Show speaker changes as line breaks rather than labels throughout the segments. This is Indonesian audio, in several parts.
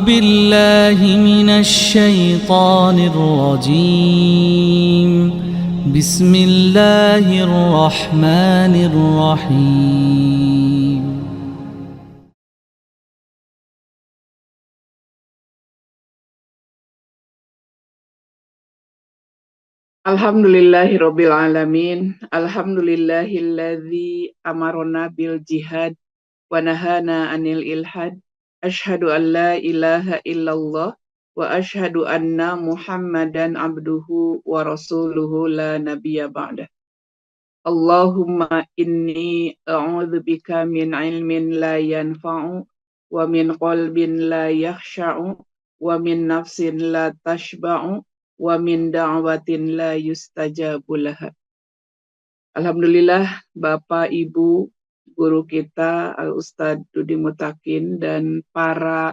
بالله من الشيطان الرجيم بسم الله الرحمن الرحيم
Alhamdulillahirabbil alamin. Alhamdulillahilladzi amarona bil jihad wa nahana 'anil ilhad. Asyhadu an la ilaha illallah wa asyhadu anna Muhammadan abduhu wa rasuluhu la nabiyya ba'dah. Allahumma inni a'udzubika min ilmin la yanfa'u wa min qalbin la yakhsha'u wa min nafsin la tashba'u wa min da'watin la yustajabu laha. Alhamdulillah, Bapak Ibu guru kita Al-Ustadz Dudi Mutakin dan para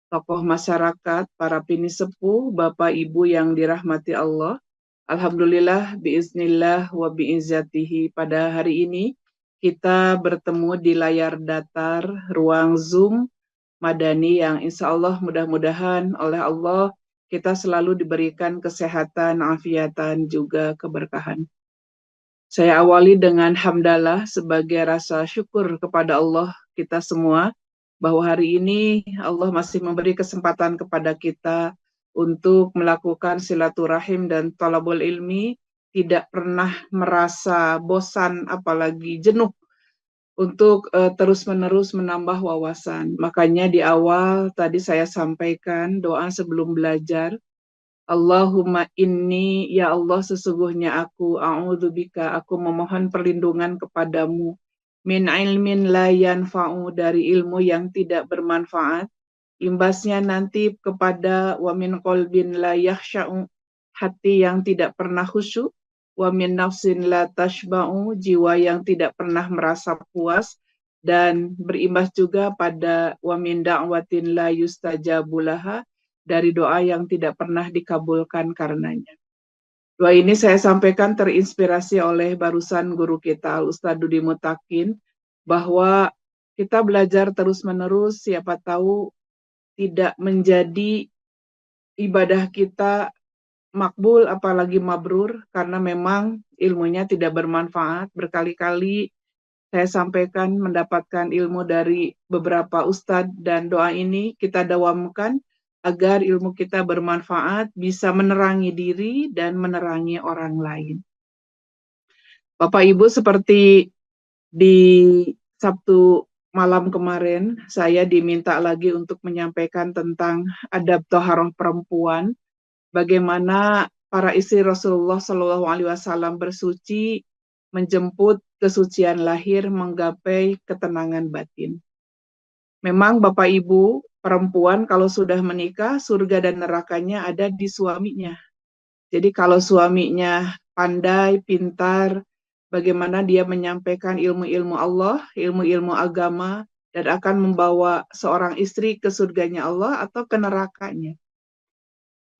tokoh masyarakat, para pinisepuh, Bapak Ibu yang dirahmati Allah. Alhamdulillah, biiznillah wa biizzatihi, pada hari ini kita bertemu di layar datar ruang Zoom Madani yang insya Allah mudah-mudahan oleh Allah kita selalu diberikan kesehatan, afiatan, juga keberkahan. Saya awali dengan hamdalah sebagai rasa syukur kepada Allah kita semua bahwa hari ini Allah masih memberi kesempatan kepada kita untuk melakukan silaturahim dan thalabul ilmi, tidak pernah merasa bosan apalagi jenuh untuk terus-menerus menambah wawasan. Makanya di awal tadi saya sampaikan doa sebelum belajar. Allahumma inni, ya Allah sesungguhnya aku, a'udzubika, aku memohon perlindungan kepadamu, min ilmin la yanfa'u, dari ilmu yang tidak bermanfaat, imbasnya nanti kepada wa min qalbin la yakhsha'u, hati yang tidak pernah khusyuk, wa min nafsin la tashba'u, jiwa yang tidak pernah merasa puas, dan berimbas juga pada wa min da'watin la yustajabu laha, dari doa yang tidak pernah dikabulkan karenanya. Doa ini saya sampaikan terinspirasi oleh barusan guru kita Al-Ustadz Dudi Mutakin, bahwa kita belajar terus-menerus, siapa tahu tidak menjadi ibadah kita makbul apalagi mabrur, karena memang ilmunya tidak bermanfaat. Berkali-kali saya sampaikan mendapatkan ilmu dari beberapa ustadz, dan doa ini kita dawamkan agar ilmu kita bermanfaat, bisa menerangi diri dan menerangi orang lain. Bapak Ibu, seperti di Sabtu malam kemarin, saya diminta lagi untuk menyampaikan tentang adab toharoh perempuan, bagaimana para istri Rasulullah SAW bersuci, menjemput kesucian lahir, menggapai ketenangan batin. Memang Bapak Ibu, perempuan kalau sudah menikah, surga dan nerakanya ada di suaminya. Jadi kalau suaminya pandai, pintar, bagaimana dia menyampaikan ilmu-ilmu Allah, ilmu-ilmu agama, dan akan membawa seorang istri ke surganya Allah atau ke nerakanya.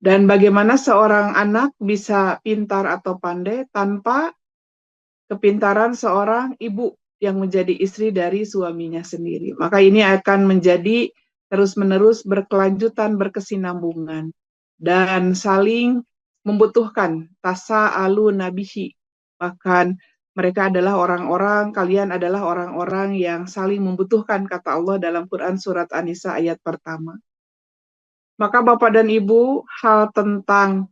Dan bagaimana seorang anak bisa pintar atau pandai tanpa kepintaran seorang ibu yang menjadi istri dari suaminya sendiri. Maka ini akan menjadi terus-menerus berkelanjutan, berkesinambungan, dan saling membutuhkan. Tasa'alu nabihi. Bahkan mereka adalah orang-orang, kalian adalah orang-orang yang saling membutuhkan, kata Allah dalam Quran Surat An-Nisa ayat pertama. Maka Bapak dan Ibu, hal tentang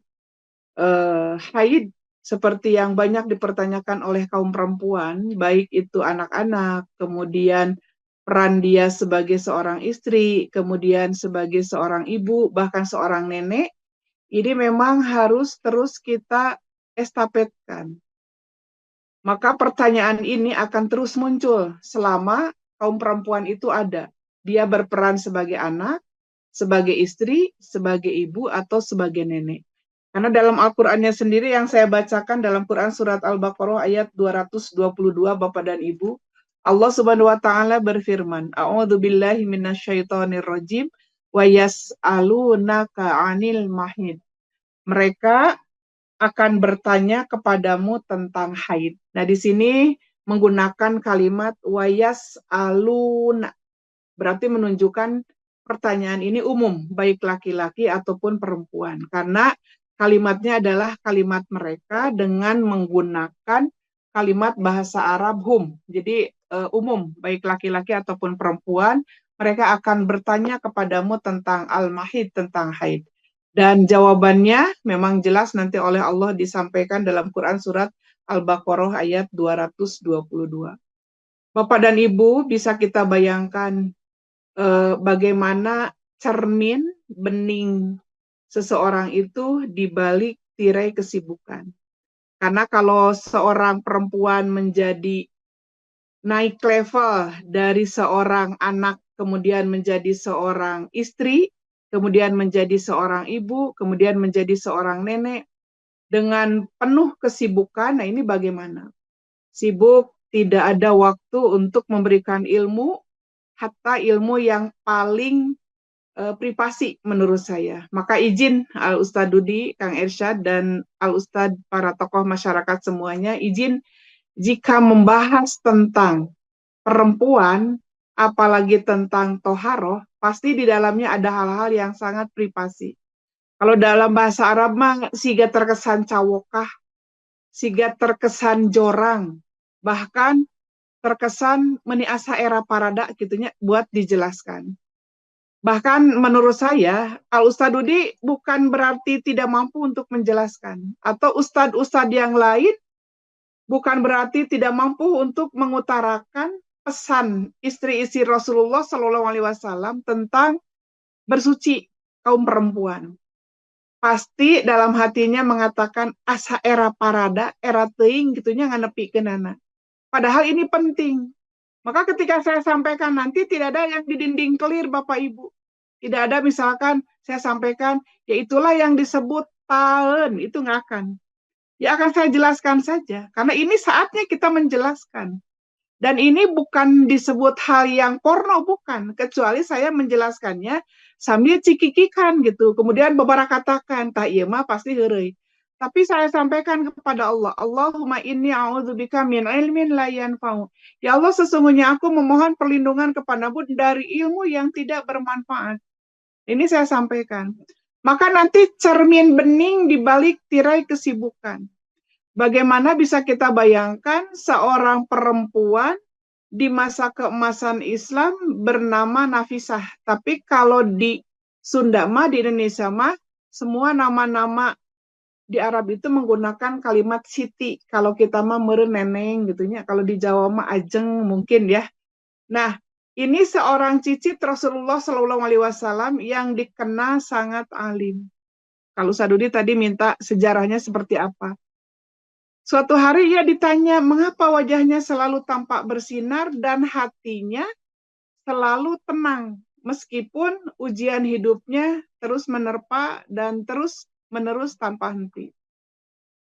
haid seperti yang banyak dipertanyakan oleh kaum perempuan, baik itu anak-anak, kemudian peran dia sebagai seorang istri, kemudian sebagai seorang ibu, bahkan seorang nenek, ini memang harus terus kita estafetkan. Maka pertanyaan ini akan terus muncul selama kaum perempuan itu ada. Dia berperan sebagai anak, sebagai istri, sebagai ibu, atau sebagai nenek. Karena dalam Al-Qur'annya sendiri yang saya bacakan dalam Quran Surat Al-Baqarah ayat 222, Bapak dan Ibu, Allah Subhanahu wa Ta'ala berfirman, A'udzubillahi minasyaitonirrajim, wa yas'alunaka 'anil mahid. Mereka akan bertanya kepadamu tentang haid. Nah, di sini menggunakan kalimat wa yas'aluna, berarti menunjukkan pertanyaan ini umum, baik laki-laki ataupun perempuan, karena kalimatnya adalah kalimat mereka dengan menggunakan kalimat bahasa Arab hum. Jadi umum, baik laki-laki ataupun perempuan, mereka akan bertanya kepadamu tentang al-mahid, tentang haid. Dan jawabannya memang jelas nanti oleh Allah disampaikan dalam Quran surat Al-Baqarah ayat 222. Bapak dan Ibu, bisa kita bayangkan bagaimana cermin bening seseorang itu di balik tirai kesibukan. Karena kalau seorang perempuan menjadi naik level dari seorang anak, kemudian menjadi seorang istri, kemudian menjadi seorang ibu, kemudian menjadi seorang nenek, dengan penuh kesibukan, nah ini bagaimana? Sibuk, tidak ada waktu untuk memberikan ilmu, hatta ilmu yang paling privasi menurut saya. Maka izin Al-Ustadz Dudi, Kang Irsyad, dan Al-Ustadz para tokoh masyarakat semuanya, izin jika membahas tentang perempuan, apalagi tentang toharoh, pasti di dalamnya ada hal-hal yang sangat privasi. Kalau dalam bahasa Arab mah siga terkesan cawokah, siga terkesan jorang, bahkan terkesan meniasa era parada gitunya buat dijelaskan. Bahkan menurut saya, Al-Ustadz Dudi bukan berarti tidak mampu untuk menjelaskan. Atau ustadz-ustadz yang lain bukan berarti tidak mampu untuk mengutarakan pesan istri-istri Rasulullah Shallallahu Alaihi Wasallam tentang bersuci kaum perempuan. Pasti dalam hatinya mengatakan asa era parada, era teing gitunya nganepi kenana. Padahal ini penting. Maka ketika saya sampaikan nanti tidak ada yang di dinding clear Bapak Ibu. Tidak ada misalkan saya sampaikan, ya itulah yang disebut tahun, itu nggak akan. Ya akan saya jelaskan saja, karena ini saatnya kita menjelaskan. Dan ini bukan disebut hal yang porno, bukan. Kecuali saya menjelaskannya sambil cikikikan gitu. Kemudian beberapa katakan, tak iya mah pasti heureuy. Tapi saya sampaikan kepada Allah, Allahumma inni a'udzubika min ilmin la yanfa'u. Ya Allah, sesungguhnya aku memohon perlindungan kepadamu dari ilmu yang tidak bermanfaat. Ini saya sampaikan. Maka nanti cermin bening di balik tirai kesibukan. Bagaimana bisa kita bayangkan seorang perempuan di masa keemasan Islam bernama Nafisah. Tapi kalau di Sunda mah, di Indonesia mah, semua nama-nama di Arab itu menggunakan kalimat siti. Kalau kita mah meureun neneng gitunya. Kalau di Jawa mah ajeng mungkin ya. Nah, ini seorang cicit Rasulullah Shallallahu Alaihi Wasallam yang dikenal sangat alim. Kalau Sadudi tadi minta sejarahnya seperti apa. Suatu hari ia ditanya mengapa wajahnya selalu tampak bersinar dan hatinya selalu tenang meskipun ujian hidupnya terus menerpa dan terus menerus tanpa henti.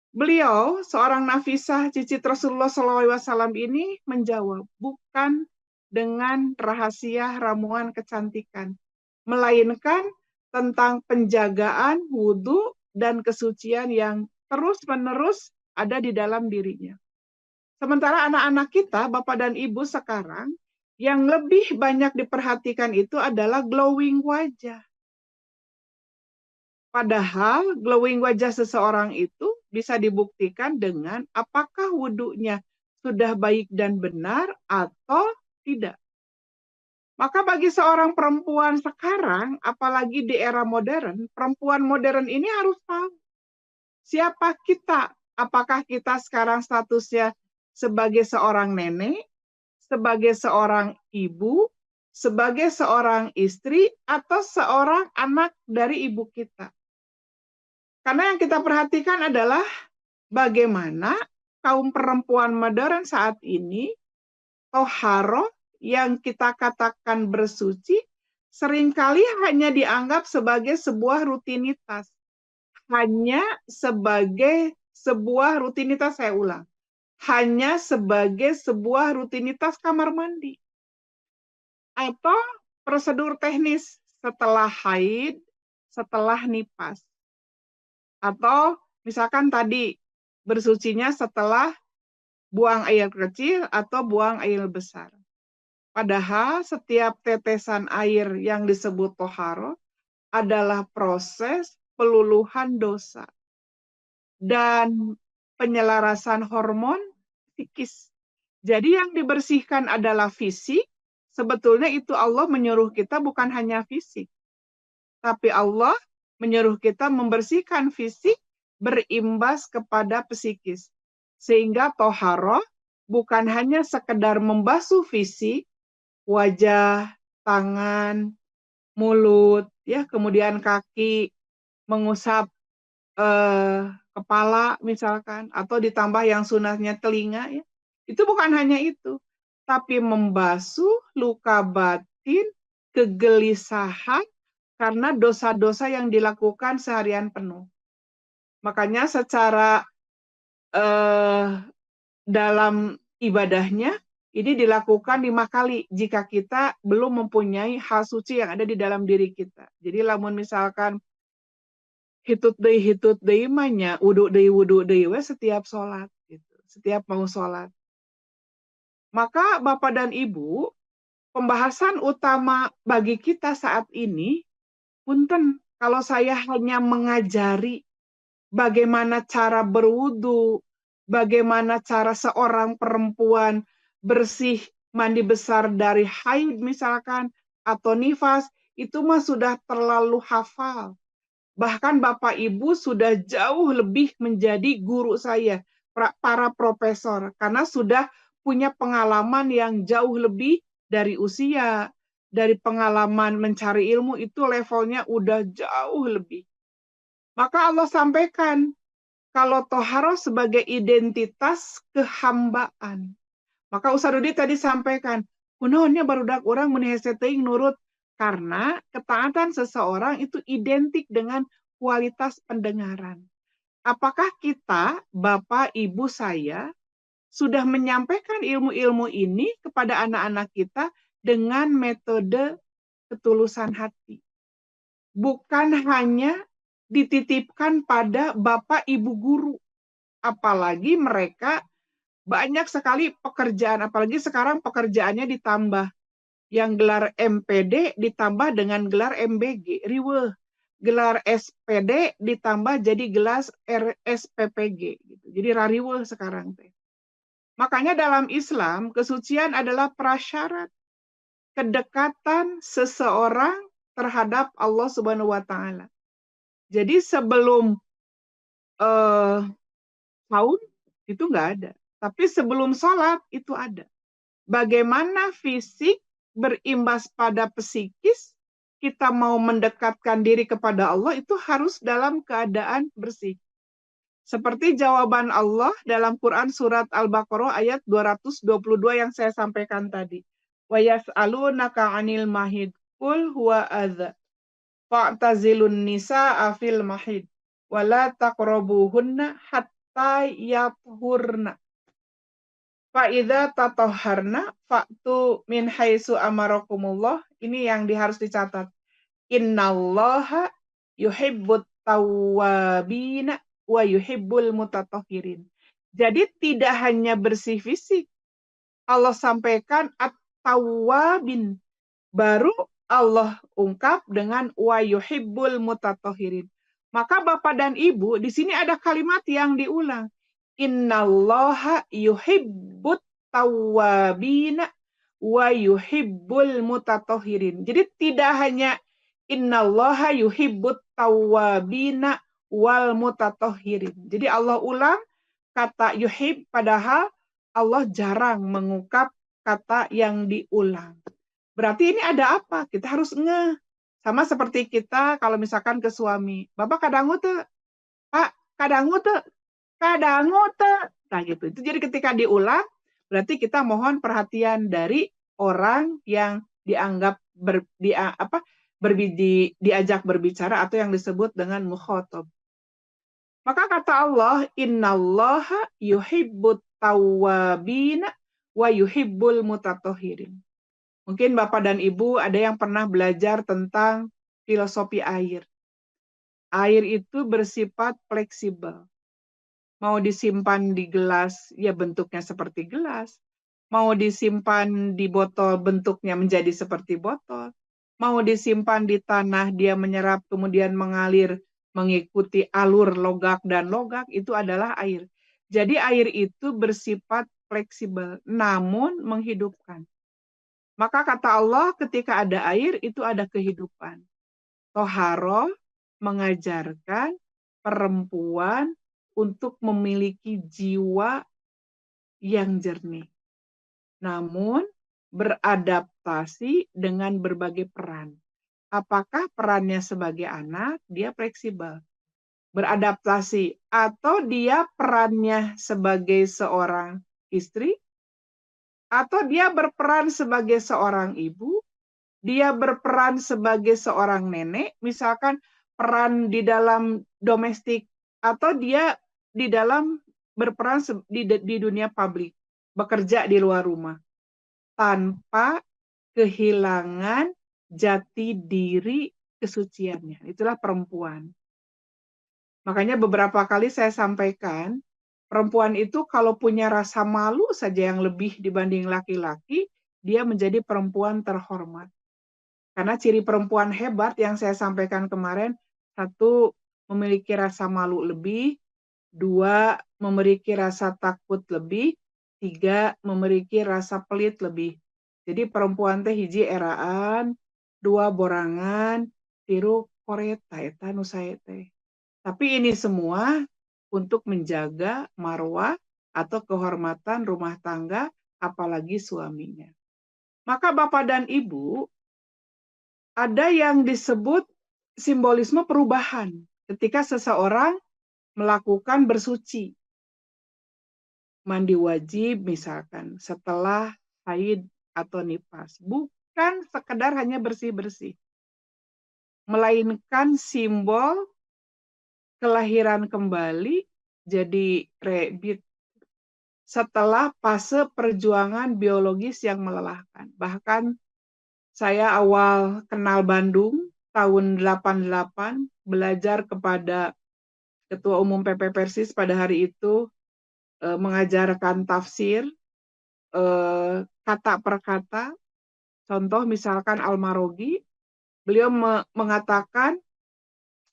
Beliau, seorang Nafisah cicit Rasulullah SAW ini menjawab, bukan dengan rahasia ramuan kecantikan, melainkan tentang penjagaan wudhu dan kesucian yang terus-menerus ada di dalam dirinya. Sementara anak-anak kita, Bapak dan Ibu sekarang, yang lebih banyak diperhatikan itu adalah glowing wajah. Padahal glowing wajah seseorang itu bisa dibuktikan dengan apakah wudhunya sudah baik dan benar atau tidak. Maka bagi seorang perempuan sekarang, apalagi di era modern, perempuan modern ini harus tahu siapa kita. Apakah kita sekarang statusnya sebagai seorang nenek, sebagai seorang ibu, sebagai seorang istri, atau seorang anak dari ibu kita. Karena yang kita perhatikan adalah bagaimana kaum perempuan modern saat ini, toharoh yang kita katakan bersuci, seringkali hanya dianggap sebagai sebuah rutinitas. Hanya sebagai sebuah rutinitas, saya ulang. Hanya sebagai sebuah rutinitas kamar mandi. Atau prosedur teknis setelah haid, setelah nifas. Atau misalkan tadi bersucinya setelah buang air kecil atau buang air besar. Padahal setiap tetesan air yang disebut toharo adalah proses peluluhan dosa dan penyelarasan hormon psikis. Jadi yang dibersihkan adalah fisik, sebetulnya itu Allah menyuruh kita bukan hanya fisik, tapi Allah menyuruh kita membersihkan fisik berimbas kepada psikis. Sehingga toharoh bukan hanya sekedar membasuh fisik, wajah, tangan, mulut, ya, kemudian kaki, mengusap kepala misalkan, atau ditambah yang sunahnya telinga, ya. Itu bukan hanya itu, tapi membasuh luka batin, kegelisahan karena dosa-dosa yang dilakukan seharian penuh. Makanya secara dalam ibadahnya ini dilakukan 5 kali jika kita belum mempunyai hal suci yang ada di dalam diri kita. Jadi lamun misalkan hitut deui manya wudu deui we setiap sholat gitu. Setiap mau sholat. Maka Bapak dan Ibu, pembahasan utama bagi kita saat ini, punten kalau saya hanya mengajari bagaimana cara berwudu, bagaimana cara seorang perempuan bersih mandi besar dari haid misalkan, atau nifas, itu mah sudah terlalu hafal. Bahkan Bapak Ibu sudah jauh lebih menjadi guru saya, para profesor, karena sudah punya pengalaman yang jauh lebih dari usia, dari pengalaman mencari ilmu itu levelnya udah jauh lebih. Maka Allah sampaikan, kalau toharoh sebagai identitas kehambaan. Maka Ustaz Rudi tadi sampaikan, kunaonnya barudak orang mun hese teuing nurut, karena ketaatan seseorang itu identik dengan kualitas pendengaran. Apakah kita, Bapak, Ibu saya, sudah menyampaikan ilmu-ilmu ini kepada anak-anak kita dengan metode ketulusan hati? Bukan hanya dititipkan pada Bapak Ibu guru, apalagi mereka banyak sekali pekerjaan, apalagi sekarang pekerjaannya ditambah. Yang gelar MPD ditambah dengan gelar MBG, riweuh. Gelar SPD ditambah jadi gelar SPPG. Gitu. Jadi rariweuh sekarang teh. Makanya dalam Islam, kesucian adalah prasyarat kedekatan seseorang terhadap Allah Subhanahu wa Ta'ala. Jadi sebelum saum itu nggak ada. Tapi sebelum sholat itu ada. Bagaimana fisik berimbas pada psikis, kita mau mendekatkan diri kepada Allah itu harus dalam keadaan bersih. Seperti jawaban Allah dalam Quran surat Al-Baqarah ayat 222 yang saya sampaikan tadi. Wa yas'alunaka 'anil mahid qul huwa adza fa'tazilun nisaa fil mahid wa la taqrabuhunna hatta yathurna. Fa'idza tatahharna fa'tu min haitsu amarakumullah. Ini yang harus dicatat. Innallaha yuhibbut tawwabina wa yuhibbul mutatahhirin. Jadi tidak hanya bersih fisik. Allah sampaikan at-tawwabin. Baru Allah ungkap dengan wa yuhibbul mutatahhirin. Maka Bapak dan Ibu, di sini ada kalimat yang diulang. Innallaha yuhibbut tawwabina wa yuhibbul mutatahhirin. Jadi tidak hanya innallaha yuhibbut tawwabina wal mutatahhirin. Jadi Allah ulang kata yuhib, padahal Allah jarang mengungkap kata yang diulang. Berarti ini ada apa? Kita harus ngeh. Sama seperti kita kalau misalkan ke suami. Bapak kadangu tuh. Pak, kadangu tuh. Kadangu tuh. Nah gitu. Itu jadi ketika diulang, berarti kita mohon perhatian dari orang yang dianggap diajak berbicara atau yang disebut dengan mukhatab. Maka kata Allah, innallaha yuhibbut tawwabina wa yuhibbul mutatahhirin. Mungkin Bapak dan Ibu ada yang pernah belajar tentang filosofi air. Air itu bersifat fleksibel. Mau disimpan di gelas, ya bentuknya seperti gelas. mau disimpan di botol bentuknya menjadi seperti botol, mau disimpan di tanah dia menyerap kemudian mengalir mengikuti alur logak dan logak, itu adalah air. Jadi air itu bersifat fleksibel namun menghidupkan. Maka kata Allah ketika ada air itu ada kehidupan. Toharoh mengajarkan perempuan untuk memiliki jiwa yang jernih. Namun beradaptasi dengan berbagai peran. Apakah perannya sebagai anak, dia fleksibel, beradaptasi, atau dia perannya sebagai seorang istri, atau dia berperan sebagai seorang ibu, dia berperan sebagai seorang nenek, misalkan peran di dalam domestik, atau dia di dalam berperan di dunia publik, bekerja di luar rumah, tanpa kehilangan jati diri kesuciannya. Itulah perempuan. Makanya beberapa kali saya sampaikan, perempuan itu kalau punya rasa malu saja yang lebih dibanding laki-laki, dia menjadi perempuan terhormat. Karena ciri perempuan hebat yang saya sampaikan kemarin, satu, memiliki rasa malu lebih, dua, memiliki rasa takut lebih, tiga, memiliki rasa pelit lebih. Jadi perempuan teh hiji eraan, dua borangan, tiru koreta eta nu sae teh. Tapi ini semua untuk menjaga marwah atau kehormatan rumah tangga, apalagi suaminya. Maka Bapak dan Ibu, ada yang disebut simbolisme perubahan ketika seseorang melakukan bersuci. Mandi wajib misalkan setelah haid atau nifas. Bukan sekedar hanya bersih-bersih. Melainkan simbol kelahiran kembali jadi rebirth setelah fase perjuangan biologis yang melelahkan. Bahkan saya awal kenal Bandung tahun 88 belajar kepada Ketua Umum PP Persis pada hari itu mengajarkan tafsir kata per kata. Contoh misalkan Al-Marogi, beliau mengatakan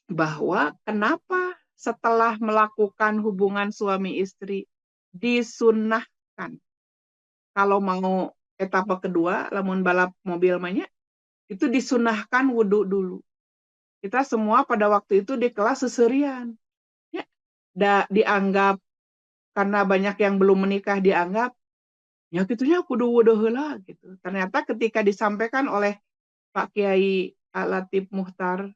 bahwa kenapa setelah melakukan hubungan suami istri disunnahkan. Kalau mau etapa kedua, lamun balap mobil banyak, itu disunahkan wudhu dulu. Kita semua pada waktu itu di kelas seserian. Ya, dianggap, karena banyak yang belum menikah dianggap, ya gitunya kudu wudhu heula gitu. Ternyata ketika disampaikan oleh Pak Kiai Latif Muhtar,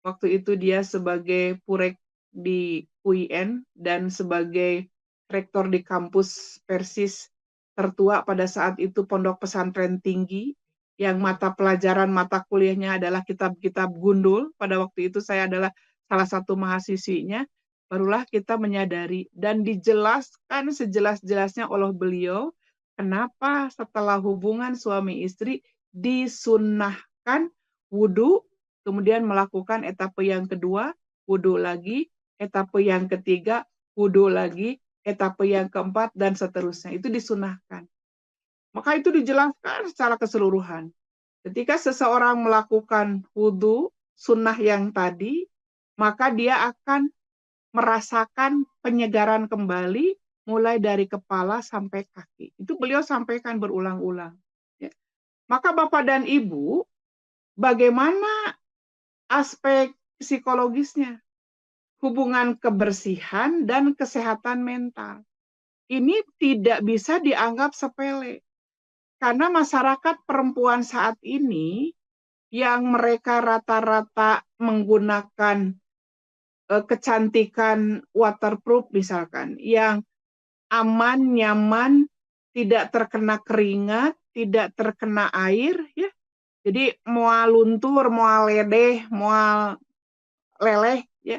waktu itu dia sebagai purek di UIN dan sebagai rektor di kampus Persis tertua pada saat itu Pondok Pesantren Tinggi, yang mata pelajaran, mata kuliahnya adalah kitab-kitab gundul. Pada waktu itu saya adalah salah satu mahasiswinya. Barulah kita menyadari dan dijelaskan sejelas-jelasnya oleh beliau kenapa setelah hubungan suami istri disunnahkan wudhu, kemudian melakukan etape yang kedua, wudhu lagi, etape yang ketiga, wudhu lagi, etape yang keempat, dan seterusnya. Itu disunahkan. Maka itu dijelaskan secara keseluruhan. Ketika seseorang melakukan wudhu, sunnah yang tadi, maka dia akan merasakan penyegaran kembali mulai dari kepala sampai kaki. Itu beliau sampaikan berulang-ulang. Ya. Maka Bapak dan Ibu, bagaimana aspek psikologisnya? Hubungan kebersihan dan kesehatan mental. Ini tidak bisa dianggap sepele. Karena masyarakat perempuan saat ini yang mereka rata-rata menggunakan kecantikan waterproof misalkan, yang aman, nyaman, tidak terkena keringat, tidak terkena air, ya. Jadi moal luntur, moal ledeh, moal leleh, ya.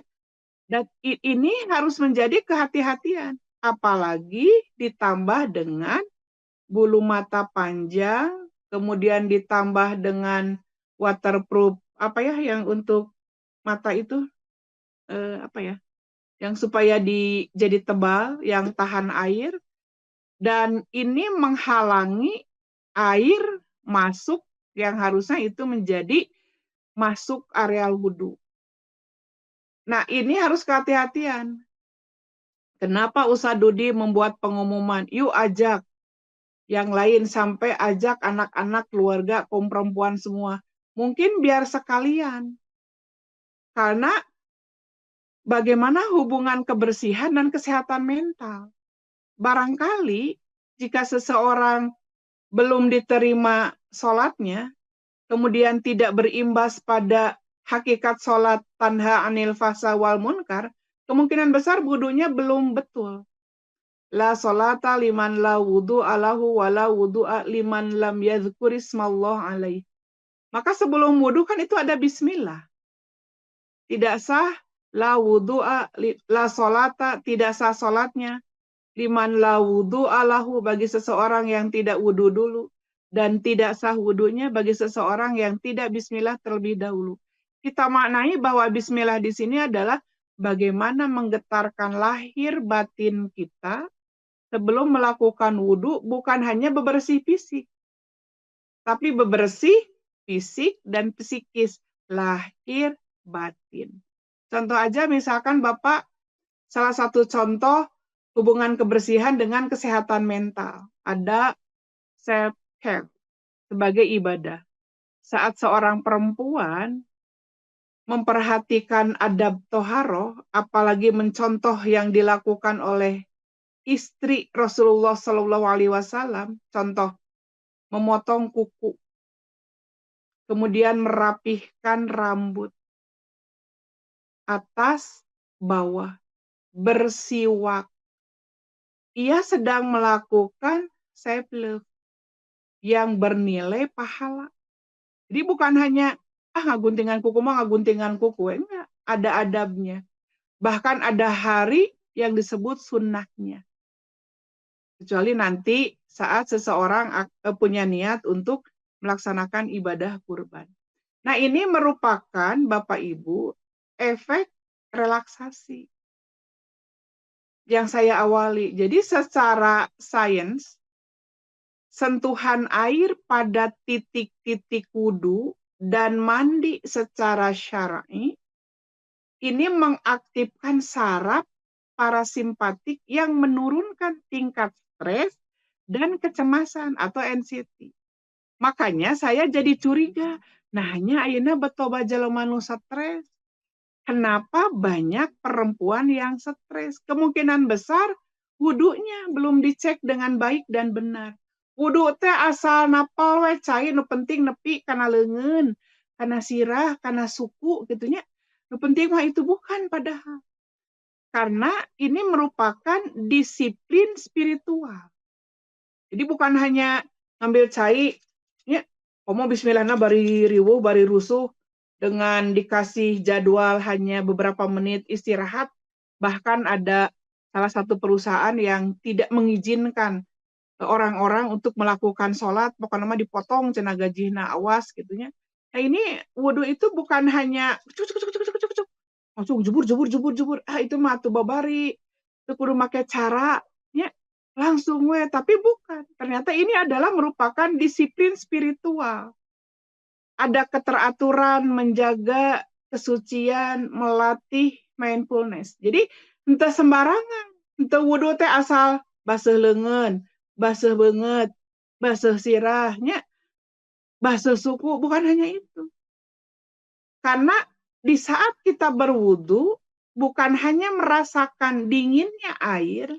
Dan ini harus menjadi kehati-hatian, apalagi ditambah dengan bulu mata panjang, kemudian ditambah dengan waterproof, apa ya yang untuk mata itu, apa ya, yang supaya jadi tebal, yang tahan air. Dan ini menghalangi air masuk yang harusnya itu menjadi masuk areal wudhu. Nah, ini harus kehati-hatian. Kenapa Ustadz Dudi membuat pengumuman, yuk ajak yang lain, sampai ajak anak-anak, keluarga, kaum perempuan semua. Mungkin biar sekalian. Karena bagaimana hubungan kebersihan dan kesehatan mental. Barangkali jika seseorang belum diterima sholatnya, kemudian tidak berimbas pada hakikat sholat tanha anil fasa wal munkar, kemungkinan besar wudunya belum betul. La sholata liman la wudu alahu wa la wudu'a liman lam yadhkurismallah alaih. Maka sebelum wudu kan itu ada bismillah. Tidak sah la wudu'a, la sholata, tidak sah sholatnya. Liman la wudu alahu, bagi seseorang yang tidak wudu dulu, dan tidak sah wudunya bagi seseorang yang tidak bismillah terlebih dahulu. Kita maknai bahwa bismillah di sini adalah bagaimana menggetarkan lahir batin kita sebelum melakukan wudu, bukan hanya bebersih fisik, tapi bebersih fisik dan psikis, lahir batin. Contoh aja misalkan Bapak, salah satu contoh hubungan kebersihan dengan kesehatan mental. Ada self-care sebagai ibadah. Saat seorang perempuan memperhatikan adab toharoh, apalagi mencontoh yang dilakukan oleh istri Rasulullah SAW, contoh memotong kuku, kemudian merapihkan rambut, atas, bawah, bersiwak. Ia sedang melakukan self-love yang bernilai pahala. Jadi bukan hanya ngaguntingan kuku mah ngaguntingan kuku, enggak, ada adabnya. Bahkan ada hari yang disebut sunnahnya. Kecuali nanti saat seseorang punya niat untuk melaksanakan ibadah kurban. Nah, ini merupakan Bapak Ibu efek relaksasi yang saya awali. Jadi secara sains, sentuhan air pada titik-titik wudu dan mandi secara syar'i ini mengaktifkan saraf parasimpatik yang menurunkan tingkat stres dan kecemasan atau anxiety. Makanya saya jadi curiga, nahnya ayeuna betoba jelema nu stres. Kenapa banyak perempuan yang stres? Kemungkinan besar wudunya belum dicek dengan baik dan benar. Wudu teh asal napal we cai, nu penting nepi kana leungeun, kana sirah, kana suku gitunya. Nu penting mah itu bukan padahal. Karena ini merupakan disiplin spiritual. Jadi bukan hanya ngambil cai, ya, komo bismillahna bari riweuh, bari rusuh, dengan dikasih jadwal hanya beberapa menit istirahat. Bahkan ada salah satu perusahaan yang tidak mengizinkan orang-orang untuk melakukan sholat, pokoknya mah dipotong cenah gajihna, awas gitunya. Nah ini wudu itu bukan hanya langsung jebur, itu mah tuh babari, itu kudu make cara, ya, langsung we, tapi bukan. Ternyata ini adalah merupakan disiplin spiritual. Ada keteraturan, menjaga kesucian, melatih mindfulness. Jadi entah sembarangan, entah wudu teh asal basuh leungeun, basuh beungeut, basuh sirahnya, basuh suku, bukan hanya itu. Karena di saat kita berwudu, bukan hanya merasakan dinginnya air,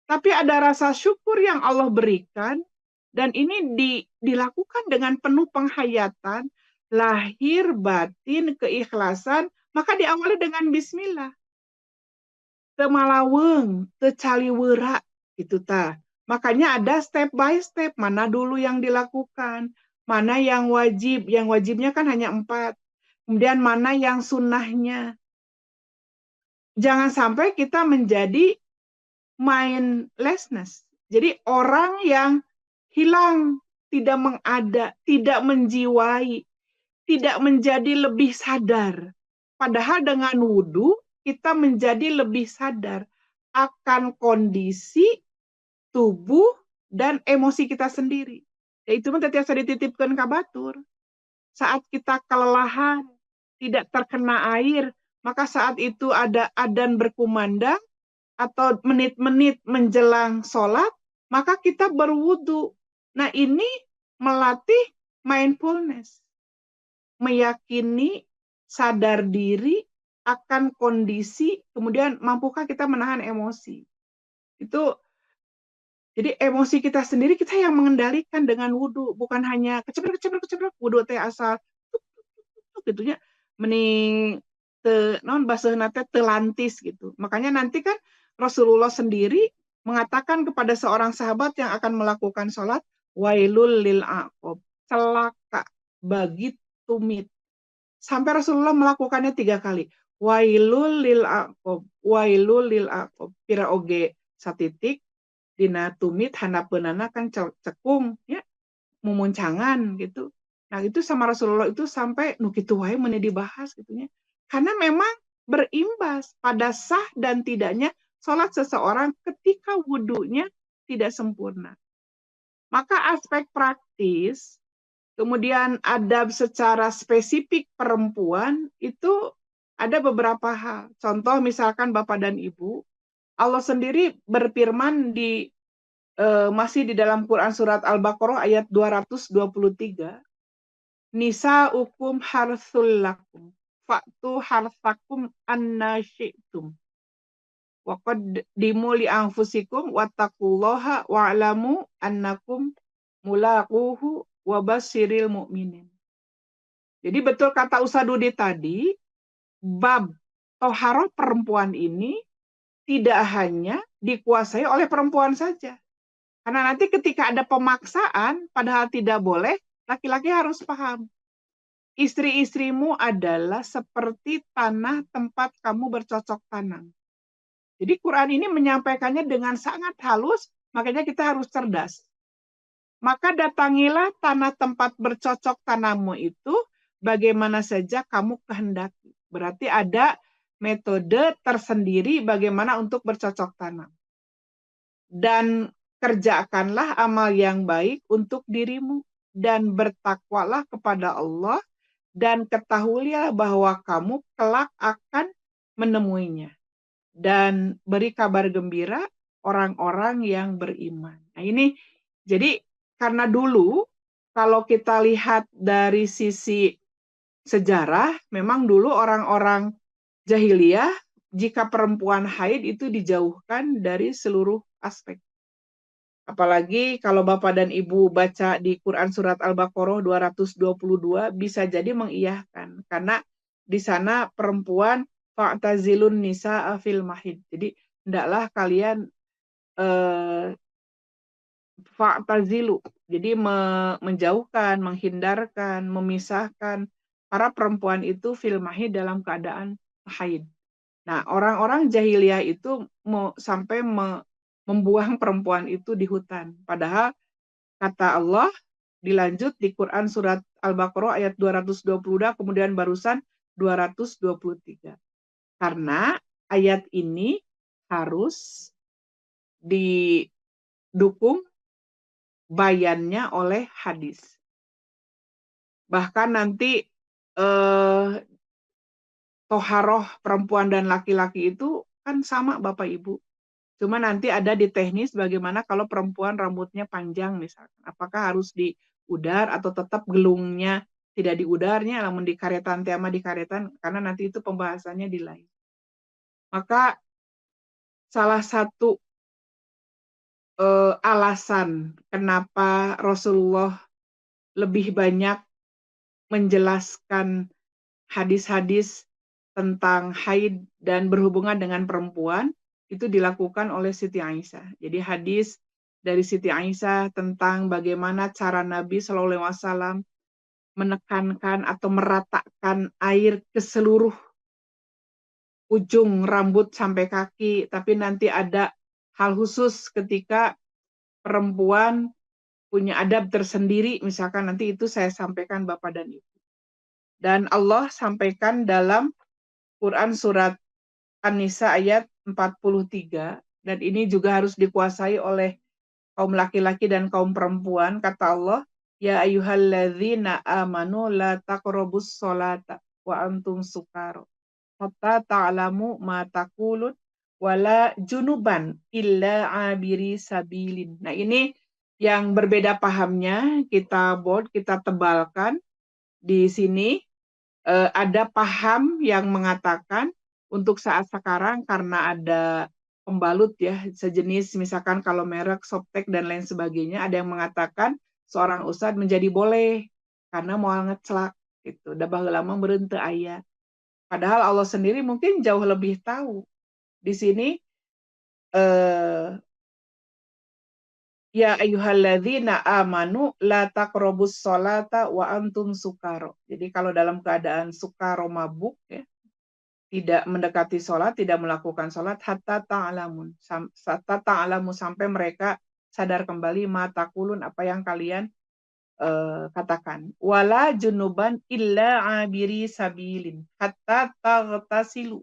tapi ada rasa syukur yang Allah berikan, dan ini dilakukan dengan penuh penghayatan, lahir, batin, keikhlasan, maka diawali dengan bismillah. Teu malaweng, teu caliweura, gitu ta. Makanya ada step by step, mana dulu yang dilakukan, mana yang wajib, yang wajibnya kan hanya 4. Kemudian mana yang sunnahnya. Jangan sampai kita menjadi mindlessness. Jadi orang yang hilang, tidak mengada, tidak menjiwai, tidak menjadi lebih sadar. Padahal dengan wudu, kita menjadi lebih sadar akan kondisi tubuh dan emosi kita sendiri. Yaitu tetiasa dititipkan ka batur. Saat kita kelelahan, tidak terkena air, maka saat itu ada adzan berkumandang atau menit-menit menjelang sholat, maka kita berwudu. Nah, ini melatih mindfulness, meyakini, sadar diri akan kondisi, kemudian mampukah kita menahan emosi. Itu jadi emosi kita sendiri kita yang mengendalikan dengan wudhu, bukan hanya keceprek wudhu teh asal gitunya mending non baseuna teh telantis gitu. Makanya nanti kan Rasulullah sendiri mengatakan kepada seorang sahabat yang akan melakukan sholat, wailul lil aqab, celaka bagi tumit. Sampai Rasulullah melakukannya 3 kali. Wailul lil aqab, wailul lil aqab. Pira oge satitik dina tumit handapeunana kan cekung ya mumuncangan gitu. Nah, itu sama Rasulullah itu sampai nu kitu wae meuni dibahas gitunya. Karena memang berimbas pada sah dan tidaknya sholat seseorang ketika wudhunya tidak sempurna. Maka aspek praktis, kemudian adab secara spesifik perempuan itu ada beberapa hal. Contoh misalkan Bapak dan Ibu, Allah sendiri berfirman masih di dalam Quran surat Al-Baqarah ayat 223, nisa'ukum harsul lakum fa'tu harsakum anna syi'tum wa qaddimu li anfusikum wattaqullaha wa'lamu annakum mulaquhu wa basyiril mu'minin. Jadi betul kata Usadudi tadi, bab toharoh perempuan ini tidak hanya dikuasai oleh perempuan saja. Karena nanti ketika ada pemaksaan, padahal tidak boleh, laki-laki harus paham. Istri-istrimu adalah seperti tanah tempat kamu bercocok tanam. Jadi Quran ini menyampaikannya dengan sangat halus, makanya kita harus cerdas. Maka datangilah tanah tempat bercocok tanammu itu, bagaimana saja kamu kehendaki. Berarti ada metode tersendiri bagaimana untuk bercocok tanam. Dan kerjakanlah amal yang baik untuk dirimu dan bertakwalah kepada Allah dan ketahuilah bahwa kamu kelak akan menemuinya dan beri kabar gembira orang-orang yang beriman. Nah ini jadi karena dulu kalau kita lihat dari sisi sejarah, memang dulu orang-orang jahiliyah jika perempuan haid itu dijauhkan dari seluruh aspek. Apalagi kalau Bapak dan Ibu baca di Quran Surat Al-Baqarah 222 bisa jadi mengiyahkan. Karena di sana perempuan fa'tazilun nisa'a fil mahid. Jadi hendaklah kalian fa'tazilu. Jadi menjauhkan, menghindarkan, memisahkan para perempuan itu fil mahid dalam keadaan haid. Nah, orang-orang jahiliyah itu sampai membuang perempuan itu di hutan. Padahal kata Allah dilanjut di Quran surat Al-Baqarah ayat 222 kemudian barusan 223. Karena ayat ini harus didukung bayannya oleh hadis. Bahkan nanti toharoh perempuan dan laki-laki itu kan sama Bapak Ibu. Cuma nanti ada di teknis bagaimana kalau perempuan rambutnya panjang misalkan. Apakah harus diudar atau tetap gelungnya tidak diudarnya, namun di karetan tema di karetan, karena nanti itu pembahasannya di lain. Maka salah satu alasan kenapa Rasulullah lebih banyak menjelaskan hadis-hadis tentang haid dan berhubungan dengan perempuan, itu dilakukan oleh Siti Aisyah. Jadi hadis dari Siti Aisyah tentang bagaimana cara Nabi SAW menekankan atau meratakan air ke seluruh ujung rambut sampai kaki, tapi nanti ada hal khusus ketika perempuan punya adab tersendiri, misalkan nanti itu saya sampaikan Bapak dan Ibu. Dan Allah sampaikan dalam Quran surat An-Nisa ayat 43, dan ini juga harus dikuasai oleh kaum laki-laki dan kaum perempuan, kata Allah, ya ayyuhalladzina amanu la taqrabus sholata wa antum sukaro hatta ta'lamu ma taqulun wala junuban illa abiri sabilin. Nah, ini yang berbeda pahamnya kita kita tebalkan di sini. Ada paham yang mengatakan untuk saat sekarang karena ada pembalut ya sejenis, misalkan kalau merek Softtek dan lain sebagainya, ada yang mengatakan seorang ustadz menjadi boleh karena mau ngecelak gitu. Da baheula mah meureun teu aya. Padahal Allah sendiri mungkin jauh lebih tahu. Di sini eh, ya ayyuhalladzina amanu la taqrabus sholata wa antum sukaro. Jadi kalau dalam keadaan sukaro mabuk ya, tidak mendekati sholat, tidak melakukan sholat, hatta ta'alamun. Hatta ta'alamu sampai mereka sadar kembali mata kulun apa yang kalian katakan. Wala junuban illa abiri sabilin. Hatta tagtasilu.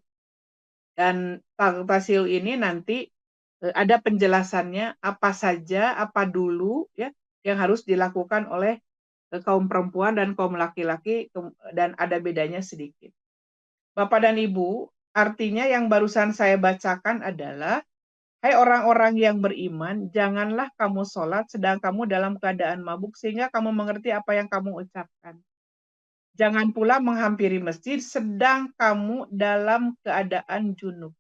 Dan tagtasilu ini nanti ada penjelasannya apa saja, apa dulu ya yang harus dilakukan oleh kaum perempuan dan kaum laki-laki dan ada bedanya sedikit. Bapak dan Ibu, artinya yang barusan saya bacakan adalah, hai orang-orang yang beriman, janganlah kamu sholat sedang kamu dalam keadaan mabuk sehingga kamu mengerti apa yang kamu ucapkan. Jangan pula menghampiri masjid sedang kamu dalam keadaan junub,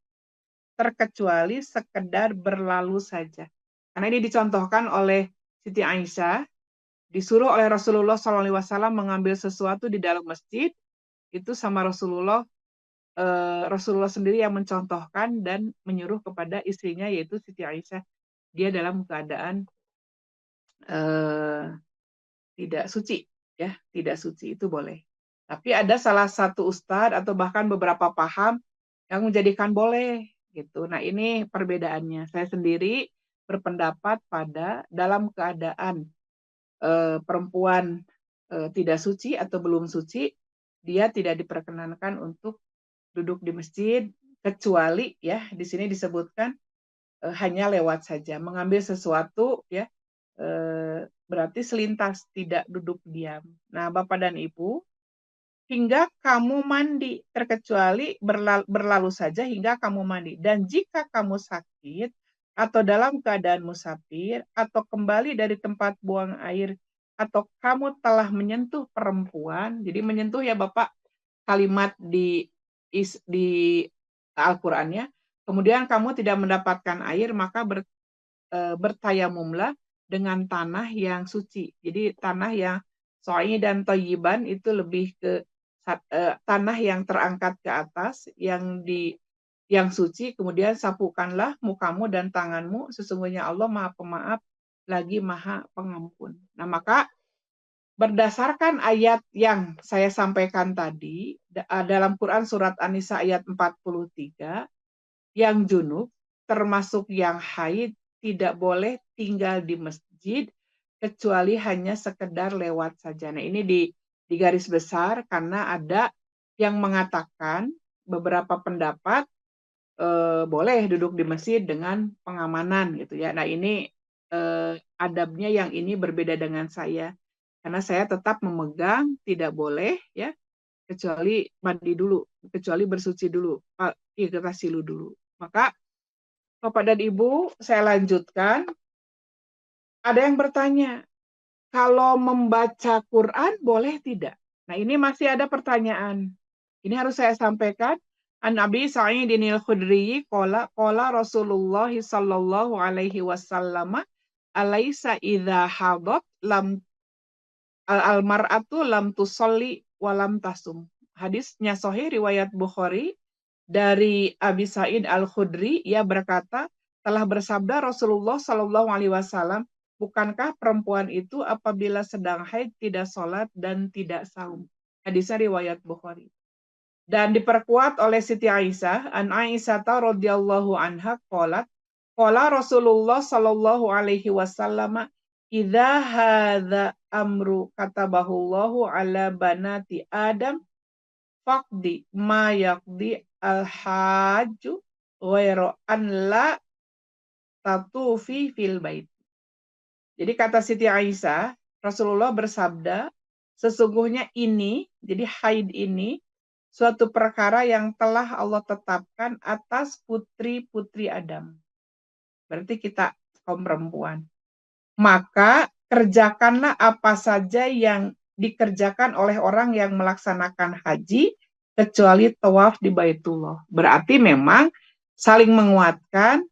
terkecuali sekedar berlalu saja. Karena ini dicontohkan oleh Siti Aisyah, disuruh oleh Rasulullah SAW mengambil sesuatu di dalam masjid, itu sama Rasulullah sendiri yang mencontohkan dan menyuruh kepada istrinya yaitu Siti Aisyah, dia dalam keadaan tidak suci ya, tidak suci itu boleh. Tapi ada salah satu ustadz atau bahkan beberapa paham yang menjadikan boleh gitu. Nah, ini perbedaannya. Saya sendiri berpendapat pada dalam keadaan perempuan tidak suci atau belum suci, dia tidak diperkenankan untuk duduk di masjid kecuali ya di sini disebutkan hanya lewat saja mengambil sesuatu ya berarti selintas tidak duduk diam. Nah, Bapak dan Ibu, hingga kamu mandi terkecuali berlalu saja hingga kamu mandi. Dan jika kamu sakit atau dalam keadaan musafir atau kembali dari tempat buang air atau kamu telah menyentuh perempuan, jadi menyentuh ya Bapak kalimat di Al-Qur'annya, kemudian kamu tidak mendapatkan air, maka bertayamumlah dengan tanah yang suci. Jadi tanah yang so'i dan toyiban itu lebih ke tanah yang terangkat ke atas, yang suci, kemudian sapukanlah mukamu dan tanganmu, sesungguhnya Allah Maha Pemaaf lagi Maha Pengampun. Nah, maka berdasarkan ayat yang saya sampaikan tadi, dalam Quran surat An-Nisa ayat 43, yang junub, termasuk yang haid, tidak boleh tinggal di masjid, kecuali hanya sekedar lewat saja. Nah, ini di garis besar, karena ada yang mengatakan, beberapa pendapat, boleh duduk di masjid dengan pengamanan gitu ya. Nah, ini adabnya yang ini berbeda dengan saya. Karena saya tetap memegang tidak boleh ya, kecuali mandi dulu, kecuali bersuci dulu, kita silu dulu. Maka Bapak dan Ibu, saya lanjutkan. Ada yang bertanya, kalau membaca Quran boleh tidak? Nah, ini masih ada pertanyaan. Ini harus saya sampaikan. An Nabi Sa'idin al-Khudri qala Rasulullah sallallahu alaihi wasallam alaisa idza hadat lam al-mar'atu lam tusolli wa lam tasum. Hadisnya sahih riwayat Bukhari dari Abi Sa'id Al-Khudri, ia berkata, telah bersabda Rasulullah Shallallahu alaihi wasallam, bukankah perempuan itu apabila sedang haid tidak sholat dan tidak saum? Hadisnya riwayat Bukhari. Dan diperkuat oleh Siti Aisyah, an Aisyah radhiyallahu anha qalat, qala Rasulullah sallallahu alaihi wasallam, idza hadza amru katabahullahu ala banati Adam faqdi ma yaqdi al-hajju ghairu an la tatufi fil bait. Jadi kata Siti Aisyah, Rasulullah bersabda, sesungguhnya ini, jadi haid ini, suatu perkara yang telah Allah tetapkan atas putri-putri Adam. Berarti kita kaum perempuan. Maka kerjakanlah apa saja yang dikerjakan oleh orang yang melaksanakan haji, kecuali tawaf di Baitullah. Berarti memang saling menguatkan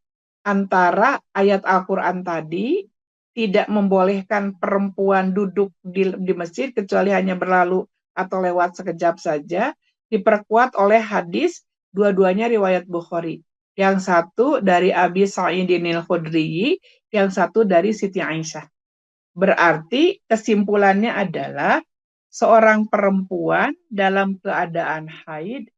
antara ayat Al-Quran tadi, tidak membolehkan perempuan duduk di masjid kecuali hanya berlalu atau lewat sekejap saja, diperkuat oleh hadis dua-duanya riwayat Bukhari. Yang satu dari Abi Sa'idin al-Khudri, yang satu dari Siti Aisyah. Berarti kesimpulannya adalah seorang perempuan dalam keadaan haid,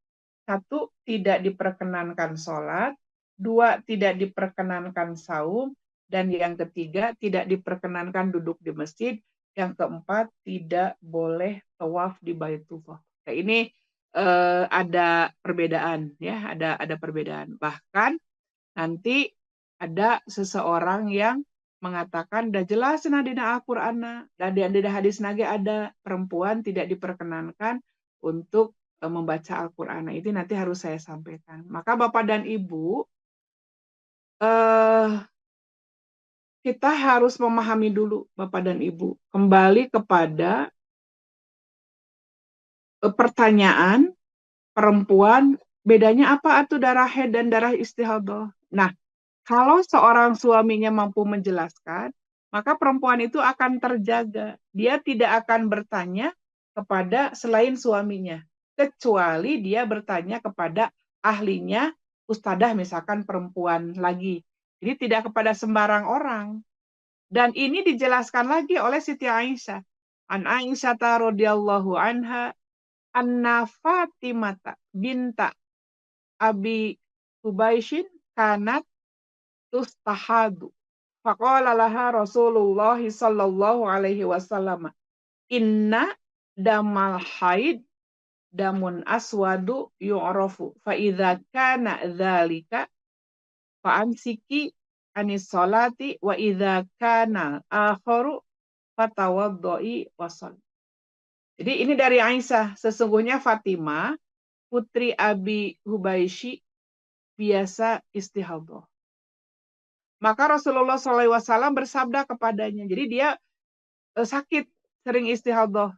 satu, tidak diperkenankan sholat, dua, tidak diperkenankan saum, dan yang ketiga, tidak diperkenankan duduk di masjid, yang keempat, tidak boleh tawaf di Baitullah. Nah, ini ada perbedaan, ya, ada perbedaan. Bahkan nanti ada seseorang yang mengatakan, dah jelas dina Al-Qur'an, dan di hadis nage ada perempuan tidak diperkenankan untuk membaca Al-Quran. Nah, itu nanti harus saya sampaikan. Maka Bapak dan Ibu, kita harus memahami dulu, Bapak dan Ibu, kembali kepada pertanyaan perempuan, bedanya apa itu darah haid dan darah istihadah? Nah, kalau seorang suaminya mampu menjelaskan, maka perempuan itu akan terjaga. Dia tidak akan bertanya kepada selain suaminya, kecuali dia bertanya kepada ahlinya, ustadzah misalkan perempuan lagi. Jadi tidak kepada sembarang orang. Dan ini dijelaskan lagi oleh Siti Aisyah. An Aisyah radhiyallahu anha, anna Fatimata binta Abi Hubaishin kanat tustahadu. Faqala laha Rasulullah sallallahu alaihi wasallam, inna damal haid damun aswadu yu'rafu fa idza kana dzalika fa amsiki anis salati wa idza kana akharu fatawaddai wasal. Jadi ini dari Aisyah, sesungguhnya Fatimah putri Abi Hubaishi biasa istihadah. Maka Rasulullah SAW bersabda kepadanya. Jadi dia sakit, sering istihadah.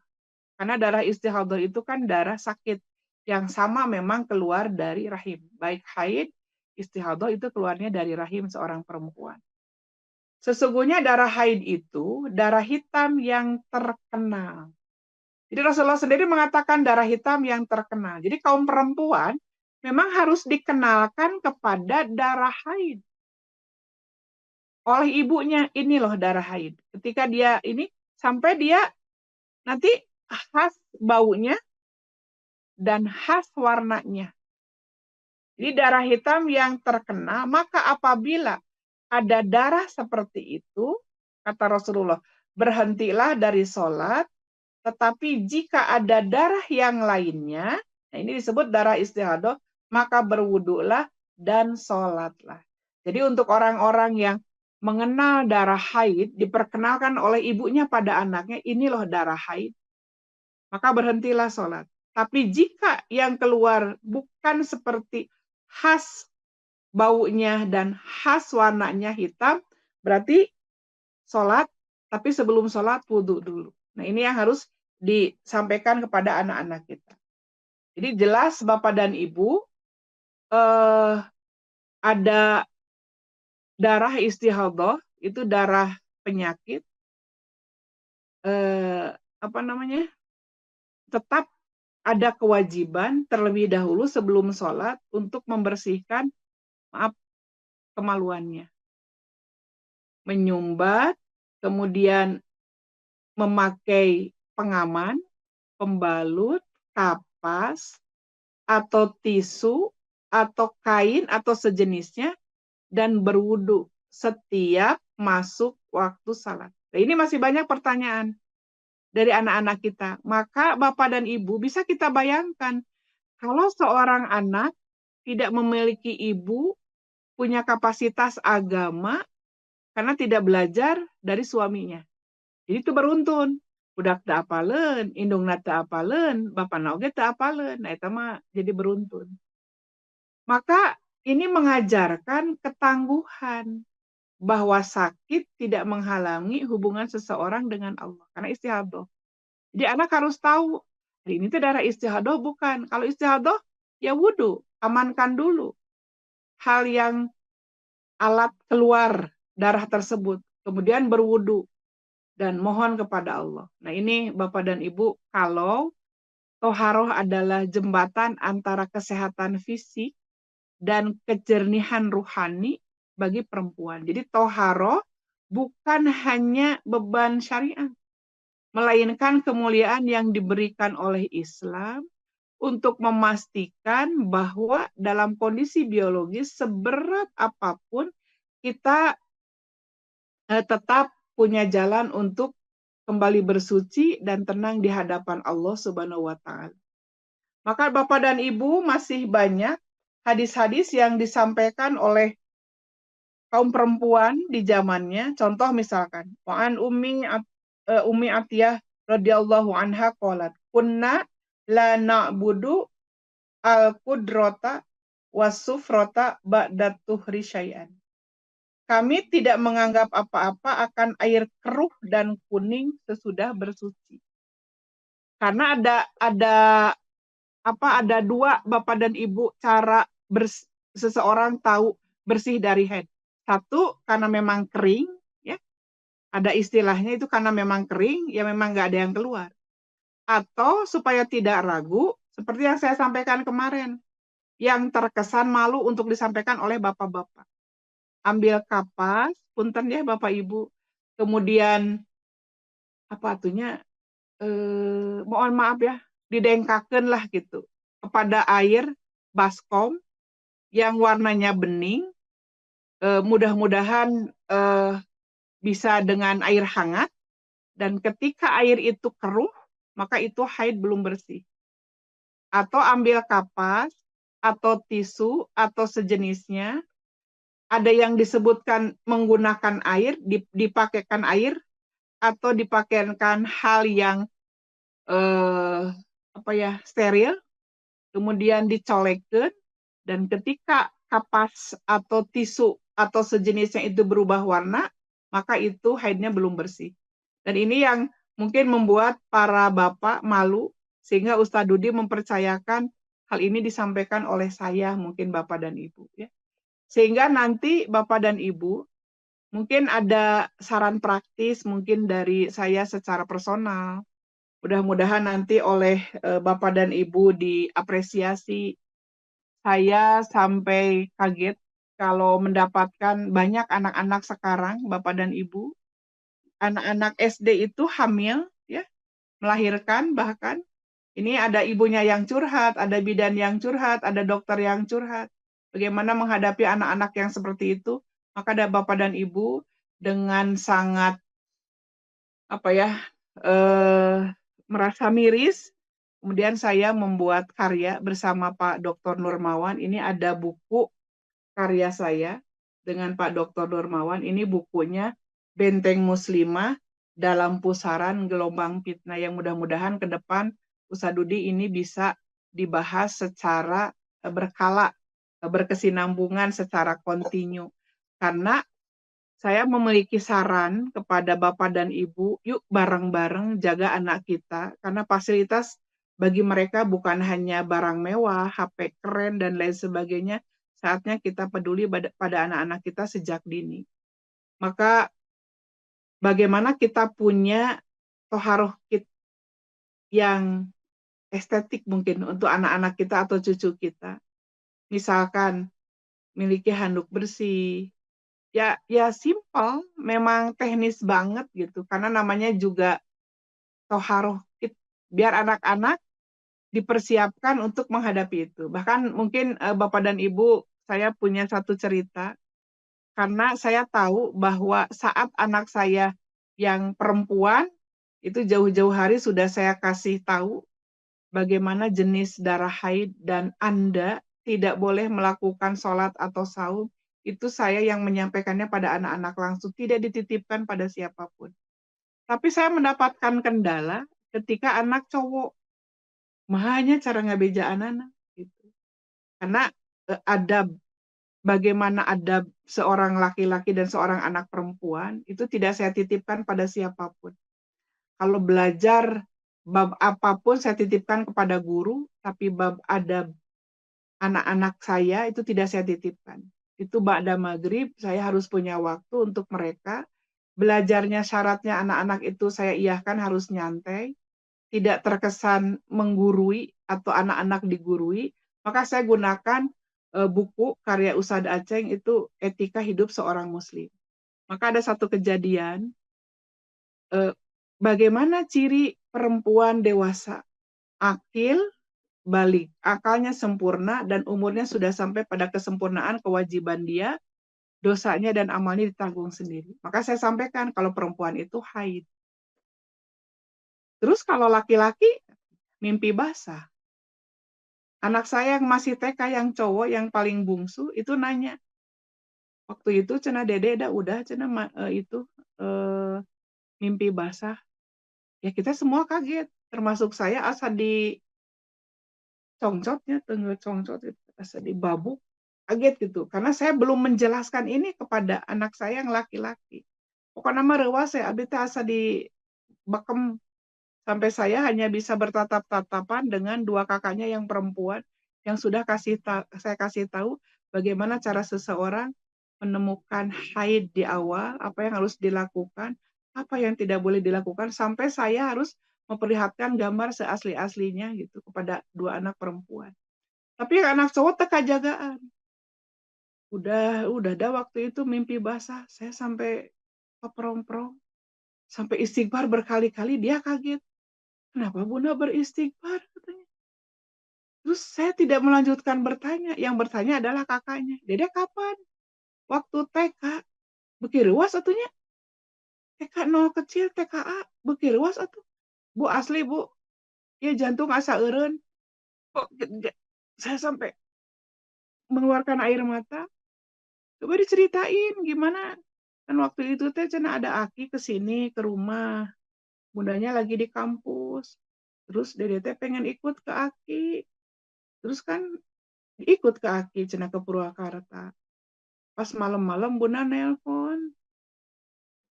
Karena darah istihadah itu kan darah sakit. Yang sama memang keluar dari rahim. Baik haid, istihadah itu keluarnya dari rahim seorang perempuan. Sesungguhnya darah haid itu darah hitam yang terkenal. Jadi Rasulullah sendiri mengatakan darah hitam yang terkenal. Jadi kaum perempuan memang harus dikenalkan kepada darah haid oleh ibunya. Ini loh darah haid. Ketika dia ini sampai dia nanti khas baunya dan khas warnanya. Jadi darah hitam yang terkenal, maka apabila ada darah seperti itu, kata Rasulullah, berhentilah dari sholat, tetapi jika ada darah yang lainnya, nah ini disebut darah istihadah, maka berwudulah dan sholatlah. Jadi untuk orang-orang yang mengenal darah haid, diperkenalkan oleh ibunya pada anaknya, ini loh darah haid, maka berhentilah sholat. Tapi jika yang keluar bukan seperti khas baunya dan khas warnanya hitam, berarti sholat, tapi sebelum sholat wudhu dulu. Nah ini yang harus disampaikan kepada anak-anak kita. Jadi jelas Bapak dan Ibu, ada darah istihadah, itu darah penyakit, tetap ada kewajiban terlebih dahulu sebelum sholat untuk membersihkan kemaluannya. Menyumbat, kemudian memakai pengaman, pembalut, kapas, atau tisu, atau kain, atau sejenisnya, dan berwudu setiap masuk waktu salat. Nah, ini masih banyak pertanyaan dari anak-anak kita. Maka Bapak dan Ibu bisa kita bayangkan, kalau seorang anak tidak memiliki ibu, punya kapasitas agama, karena tidak belajar dari suaminya. Jadi itu beruntun. Budak teu apaleun, indungna teu apaleun, bapana oge teu apaleun. Nah, eta mah jadi beruntun. Maka ini mengajarkan ketangguhan bahwa sakit tidak menghalangi hubungan seseorang dengan Allah karena istihadah. Jadi anak harus tahu, ini tuh darah istihadah bukan. Kalau istihadah ya wudhu, amankan dulu hal yang alat keluar darah tersebut, kemudian berwudhu dan mohon kepada Allah. Nah ini Bapak dan Ibu, kalau toharoh adalah jembatan antara kesehatan fisik dan kejernihan ruhani bagi perempuan. Jadi toharoh bukan hanya beban syariat, melainkan kemuliaan yang diberikan oleh Islam untuk memastikan bahwa dalam kondisi biologis seberat apapun kita tetap punya jalan untuk kembali bersuci dan tenang di hadapan Allah Subhanahu wa taala. Maka Bapak dan Ibu, masih banyak hadis-hadis yang disampaikan oleh kaum perempuan di zamannya. Contoh misalkan, wa'an Ummi Atiyah radhiyallahu anha qalat, kunna la na'budu al-qudrata was-sufrata ba'da tuhri syai'an. Kami tidak menganggap apa-apa akan air keruh dan kuning sesudah bersuci. Karena ada dua Bapak dan Ibu cara seseorang tahu bersih dari haid. Satu, karena memang kering, ya. Ada istilahnya itu karena memang kering, ya memang nggak ada yang keluar. Atau supaya tidak ragu, seperti yang saya sampaikan kemarin, yang terkesan malu untuk disampaikan oleh bapak-bapak. Ambil kapas, punten ya Bapak Ibu, kemudian apa atunya, mohon maaf ya, didengkakeun lah gitu kepada air baskom yang warnanya bening, mudah-mudahan bisa dengan air hangat, dan ketika air itu keruh, maka itu haid belum bersih. Atau ambil kapas, atau tisu, atau sejenisnya, ada yang disebutkan menggunakan air, dipakaikan air, atau dipakaikan hal yang steril, kemudian dicolekkan, dan ketika kapas atau tisu atau sejenisnya itu berubah warna, maka itu haidnya belum bersih. Dan ini yang mungkin membuat para bapak malu, sehingga Ustadz Dudi mempercayakan hal ini disampaikan oleh saya, mungkin Bapak dan Ibu. Ya. Sehingga nanti Bapak dan Ibu, mungkin ada saran praktis mungkin dari saya secara personal. Mudah-mudahan nanti oleh Bapak dan Ibu diapresiasi. Saya sampai kaget kalau mendapatkan banyak anak-anak sekarang, Bapak dan Ibu. Anak-anak SD itu hamil, ya, melahirkan bahkan. Ini ada ibunya yang curhat, ada bidan yang curhat, ada dokter yang curhat. Bagaimana menghadapi anak-anak yang seperti itu? Maka ada Bapak dan Ibu dengan sangat merasa miris. Kemudian saya membuat karya bersama Pak Dr. Nurmawan. Ini ada buku karya saya dengan Pak Dr. Nurmawan. Ini bukunya Benteng Muslimah dalam Pusaran Gelombang Fitnah, yang mudah-mudahan ke depan Ustadz Dudi ini bisa dibahas secara berkala, berkesinambungan, secara kontinu. Karena saya memiliki saran kepada Bapak dan Ibu, yuk bareng-bareng jaga anak kita, karena fasilitas bagi mereka bukan hanya barang mewah, HP keren, dan lain sebagainya. Saatnya kita peduli pada anak-anak kita sejak dini. Maka bagaimana kita punya toharoh yang estetik mungkin untuk anak-anak kita atau cucu kita. Misalkan miliki handuk bersih. Ya simpel, memang teknis banget gitu. Karena namanya juga toharoh, biar anak-anak dipersiapkan untuk menghadapi itu. Bahkan mungkin Bapak dan Ibu, saya punya satu cerita. Karena saya tahu bahwa saat anak saya yang perempuan, itu jauh-jauh hari sudah saya kasih tahu bagaimana jenis darah haid, dan Anda tidak boleh melakukan sholat atau saum itu saya yang menyampaikannya pada anak-anak langsung, tidak dititipkan pada siapapun. Tapi saya mendapatkan kendala ketika anak cowok, mahanya cara ngabeja anak gitu. Karena adab, bagaimana adab seorang laki-laki dan seorang anak perempuan itu tidak saya titipkan pada siapapun. Kalau belajar bab apapun saya titipkan kepada guru, tapi bab adab anak-anak saya itu tidak saya titipkan. Itu ba'da maghrib saya harus punya waktu untuk mereka. Belajarnya syaratnya anak-anak itu saya iyahkan harus nyantai, tidak terkesan menggurui atau anak-anak digurui, maka saya gunakan buku karya Ustadz Aceng itu Etika Hidup Seorang Muslim. Maka ada satu kejadian, bagaimana ciri perempuan dewasa, akil, balik, akalnya sempurna dan umurnya sudah sampai pada kesempurnaan kewajiban dia, dosanya dan amalnya ditanggung sendiri. Maka saya sampaikan kalau perempuan itu haid. Terus kalau laki-laki mimpi basah. Anak saya yang masih TK yang cowok yang paling bungsu itu nanya. Waktu itu cenah dede udah cenah itu mimpi basah. Ya kita semua kaget, termasuk saya asa di congcotnya, tengah congcot itu asa di babuk. Kaget gitu, karena saya belum menjelaskan ini kepada anak saya yang laki-laki. Pokoknya mah reuas saya abdi teh asa di bekem sampai saya hanya bisa bertatap-tatapan dengan dua kakaknya yang perempuan yang sudah saya kasih tahu bagaimana cara seseorang menemukan haid di awal, apa yang harus dilakukan, apa yang tidak boleh dilakukan, sampai saya harus memperlihatkan gambar seasli-aslinya gitu kepada dua anak perempuan. Tapi anak cowok teka jagaan. Udah dah waktu itu mimpi basah, saya sampai keprong-prong, sampai istighfar berkali-kali, dia kaget. Kenapa Bunda beristighfar? Katanya. Terus saya tidak melanjutkan bertanya. Yang bertanya adalah kakaknya. Dede kapan? Waktu TK. Bekiruas atunya. TK 0 kecil, TKA. Bekiruas atuh. Bu asli bu. Ya jantung asa eureun. Kok saya sampai mengeluarkan air mata. Coba diceritain gimana. Kan waktu itu teh cenah ada Aki kesini ke rumah. Bundanya lagi di kampus. Terus Dede teh pengen ikut ke Aki. Terus kan ikut ke Aki cenah ke Purwakarta. Pas malam-malam Bunda nelpon.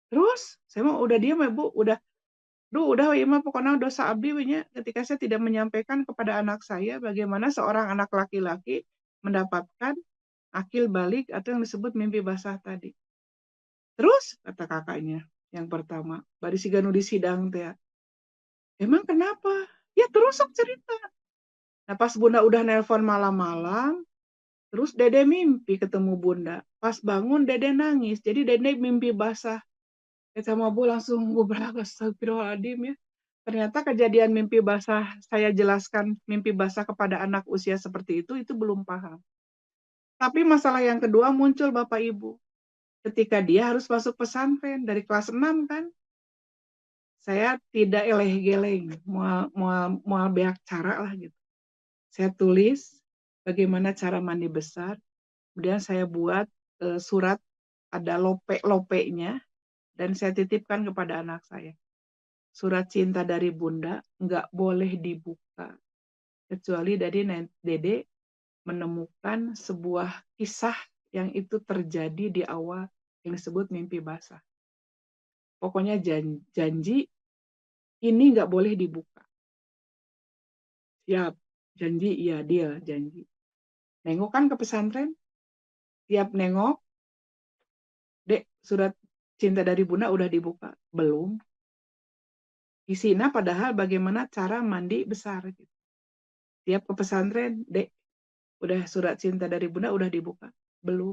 Terus saya mah udah diam ya Bu, udah ya mah pokoknya dosa abdi nya ketika saya tidak menyampaikan kepada anak saya bagaimana seorang anak laki-laki mendapatkan akil balik atau yang disebut mimpi basah tadi. Terus kata kakaknya yang pertama, bari siganu di sidang teh. Emang kenapa? Ya terus sok cerita. Nah pas Bunda udah nelpon malam-malam, terus Dede mimpi ketemu Bunda. Pas bangun Dede nangis. Jadi Dede mimpi basah. Sama Bu langsung gubrak astagfirullahaladzim ya. Ternyata kejadian mimpi basah saya jelaskan mimpi basah kepada anak usia seperti itu belum paham. Tapi masalah yang kedua muncul Bapak Ibu. Ketika dia harus masuk pesantren dari kelas 6 kan. Saya tidak eleh-geleng, mau beak cara lah gitu. Saya tulis bagaimana cara mandi besar. Kemudian saya buat surat ada lope-lopenya dan saya titipkan kepada anak saya. Surat cinta dari Bunda nggak boleh dibuka kecuali dari Dede menemukan sebuah kisah yang itu terjadi di awal yang disebut mimpi basah. Pokoknya janji ini nggak boleh dibuka. Siap, janji, iya deal, janji. Nengok kan ke pesantren, tiap nengok, Dek, surat cinta dari Bunda udah dibuka. Belum. Isinya padahal bagaimana cara mandi besar. Gitu. Tiap ke pesantren, Dek, udah surat cinta dari Bunda udah dibuka. Belum.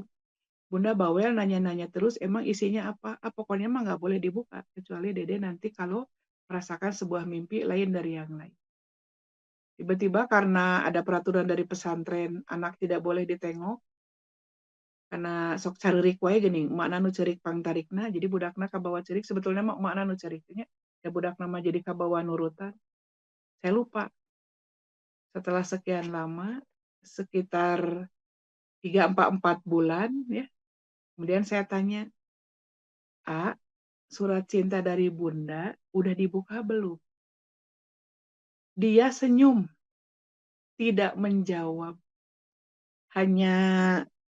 Bunda bawel nanya-nanya terus, emang isinya apa? Pokoknya mah nggak boleh dibuka. Kecuali Dede nanti kalau merasakan sebuah mimpi lain dari yang lain. Tiba-tiba karena ada peraturan dari pesantren, anak tidak boleh ditengok, karena sok caririk wae gini, makna nu cerik pangtarikna, jadi budakna kabawa cerik, sebetulnya mah makna nu ceriknya, ya budakna mah jadi kabawa nurutan. Saya lupa. Setelah sekian lama, sekitar 3-4 bulan, ya, Kemudian saya tanya, surat cinta dari Bunda udah dibuka belum? Dia senyum, tidak menjawab, hanya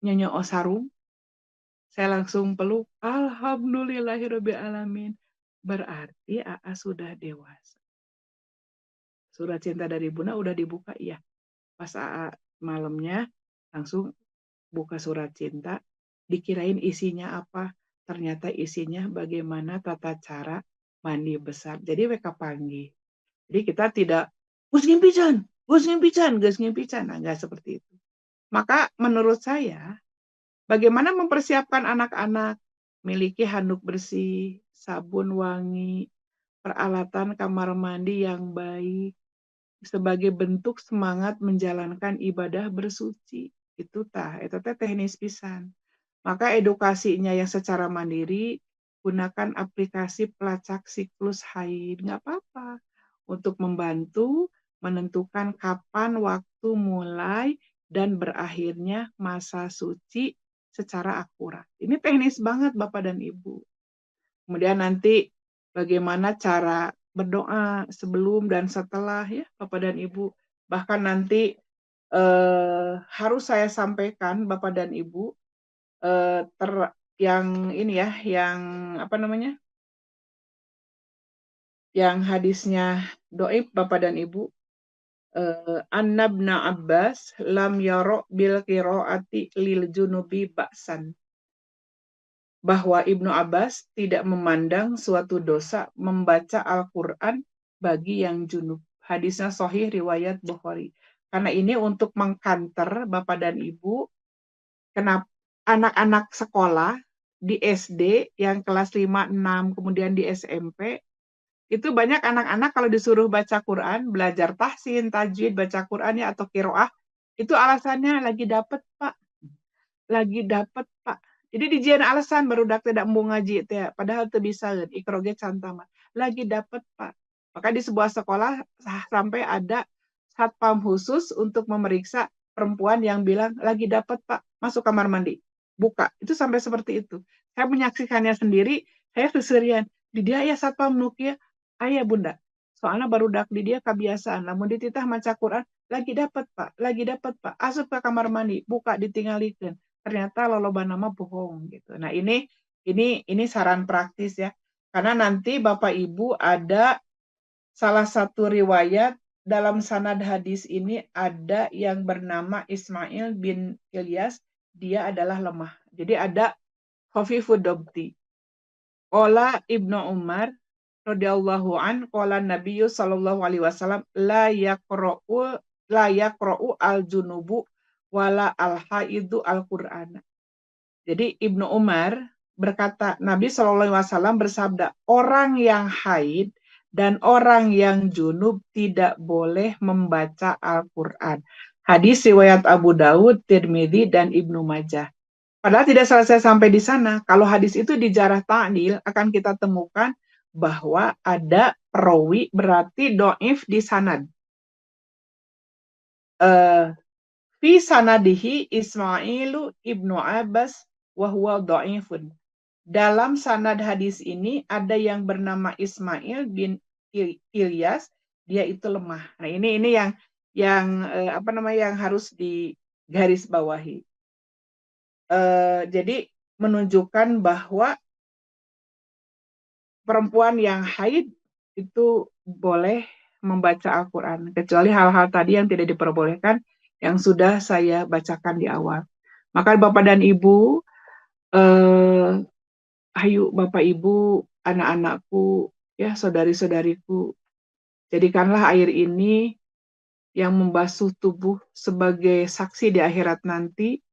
nyonyo sarung. Saya langsung peluk, alhamdulillahirabbil alamin. Berarti AA sudah dewasa. Surat cinta dari Bunda udah dibuka, iya. Pas AA malamnya langsung buka surat cinta, dikirain isinya apa? Ternyata isinya bagaimana tata cara mandi besar. Jadi WK panggil. Jadi kita tidak gus ngimpican, nah, enggak seperti itu. Maka menurut saya, bagaimana mempersiapkan anak-anak memiliki handuk bersih, sabun wangi, peralatan kamar mandi yang baik, sebagai bentuk semangat menjalankan ibadah bersuci. Itu teh teknis pisan. Maka edukasinya yang secara mandiri, gunakan aplikasi pelacak siklus haid, nggak apa-apa. Untuk membantu menentukan kapan waktu mulai dan berakhirnya masa suci secara akurat. Ini teknis banget Bapak dan Ibu. Kemudian nanti bagaimana cara berdoa sebelum dan setelah ya Bapak dan Ibu. Bahkan nanti harus saya sampaikan Bapak dan Ibu yang ini ya, yang apa namanya? Yang hadisnya doib Bapak dan Ibu. Annabna Abbas lam yaro bil qiraati lil junubi ba'san. Bahwa Ibnu Abbas tidak memandang suatu dosa membaca Al-Quran bagi yang junub. Hadisnya sahih riwayat Bukhari. Karena ini untuk mengkanter Bapak dan Ibu, kenapa anak-anak sekolah di SD yang kelas 5, 6, kemudian di SMP, itu banyak anak-anak kalau disuruh baca Quran, belajar tahsin, tajwid, baca Quran ya atau qiraah, itu alasannya lagi dapet Pak. Lagi dapet Pak. Jadi dijieun alasan baru dak tidak mau ngaji teh, padahal teu bisa ikroge cantama. Lagi dapet Pak. Maka di sebuah sekolah sampai ada satpam khusus untuk memeriksa perempuan yang bilang lagi dapet Pak, masuk kamar mandi. Buka. Itu sampai seperti itu. Saya menyaksikannya sendiri, saya keserian. Di dia ya satpam nukia, ayah Bunda. Soalnya baru dak di dia kebiasaan. Namun dititah maca Quran, lagi dapet Pak, lagi dapet Pak. Asup ke kamar mandi, buka ditingalikeun. Ternyata loloba nama bohong gitu. Nah, ini saran praktis ya. Karena nanti Bapak Ibu ada salah satu riwayat dalam sanad hadis ini ada yang bernama Ismail bin Ilyas, dia adalah lemah. Jadi ada Khafifud Dabti. Qala Ibnu Umar radhiyallahu an qala Nabiyyu sallallahu alaihi wasallam la yaqra'u al-junubu wala al-haidu al-Qur'an. Jadi Ibnu Umar berkata, Nabi SAW bersabda, orang yang haid dan orang yang junub tidak boleh membaca Al-Quran. Hadis riwayat Abu Daud, Tirmidzi, dan Ibnu Majah. Padahal tidak selesai sampai di sana. Kalau hadis itu di jarah ta'dil, akan kita temukan bahwa ada perawi berarti do'if di sanad. Fi sanadihi Ismailu ibnu Abbas wahwa do'ifun. Dalam sanad hadis ini ada yang bernama Ismail bin Ilyas, dia itu lemah. Nah, ini yang harus digarisbawahi. Jadi menunjukkan bahwa perempuan yang haid itu boleh membaca Al-Quran, kecuali hal-hal tadi yang tidak diperbolehkan, yang sudah saya bacakan di awal. Maka Bapak dan Ibu, ayo Bapak Ibu, anak-anakku, ya saudari-saudariku, jadikanlah air ini yang membasuh tubuh sebagai saksi di akhirat nanti,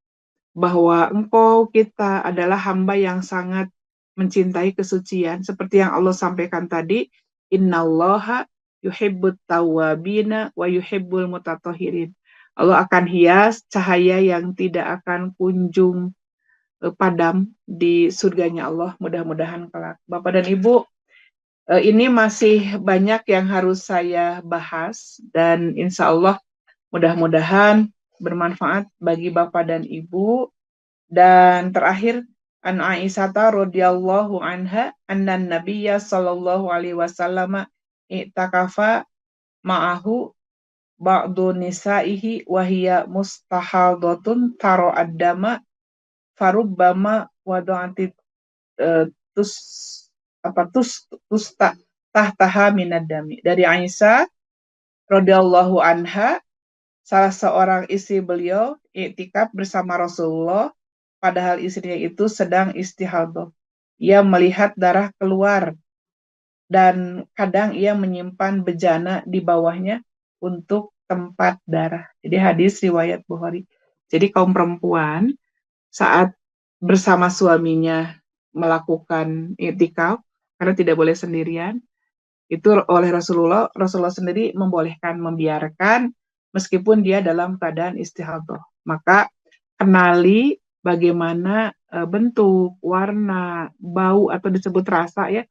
bahwa engkau kita adalah hamba yang sangat mencintai kesucian, seperti yang Allah sampaikan tadi, innallaha yuhibbut tawwabina wa yuhibbul mutatahhirin. Allah akan hias cahaya yang tidak akan kunjung padam di surganya Allah, mudah-mudahan kelak. Bapak dan Ibu, ini masih banyak yang harus saya bahas, dan insya Allah mudah-mudahan bermanfaat bagi Bapak dan Ibu. Dan terakhir, an Aisyah radhiyallahu anha anna Nabiyya sallallahu alaihi wasallam i'takafa ma'ahu ba'du nisaihi wa hiya mustahadatun taro ad-dama farubbama wada'ati tus apa tusta tahtaha minad dami. Dari Aisyah radhiyallahu anha, salah seorang istri beliau iktikaf bersama Rasulullah, padahal istrinya itu sedang istihadah. Ia melihat darah keluar dan kadang ia menyimpan bejana di bawahnya untuk tempat darah. Jadi hadis riwayat Bukhari. Jadi kaum perempuan saat bersama suaminya melakukan iktikaf karena tidak boleh sendirian, itu oleh Rasulullah sendiri membolehkan, membiarkan meskipun dia dalam keadaan istihadah. Maka kenali bagaimana bentuk, warna, bau atau disebut rasa ya,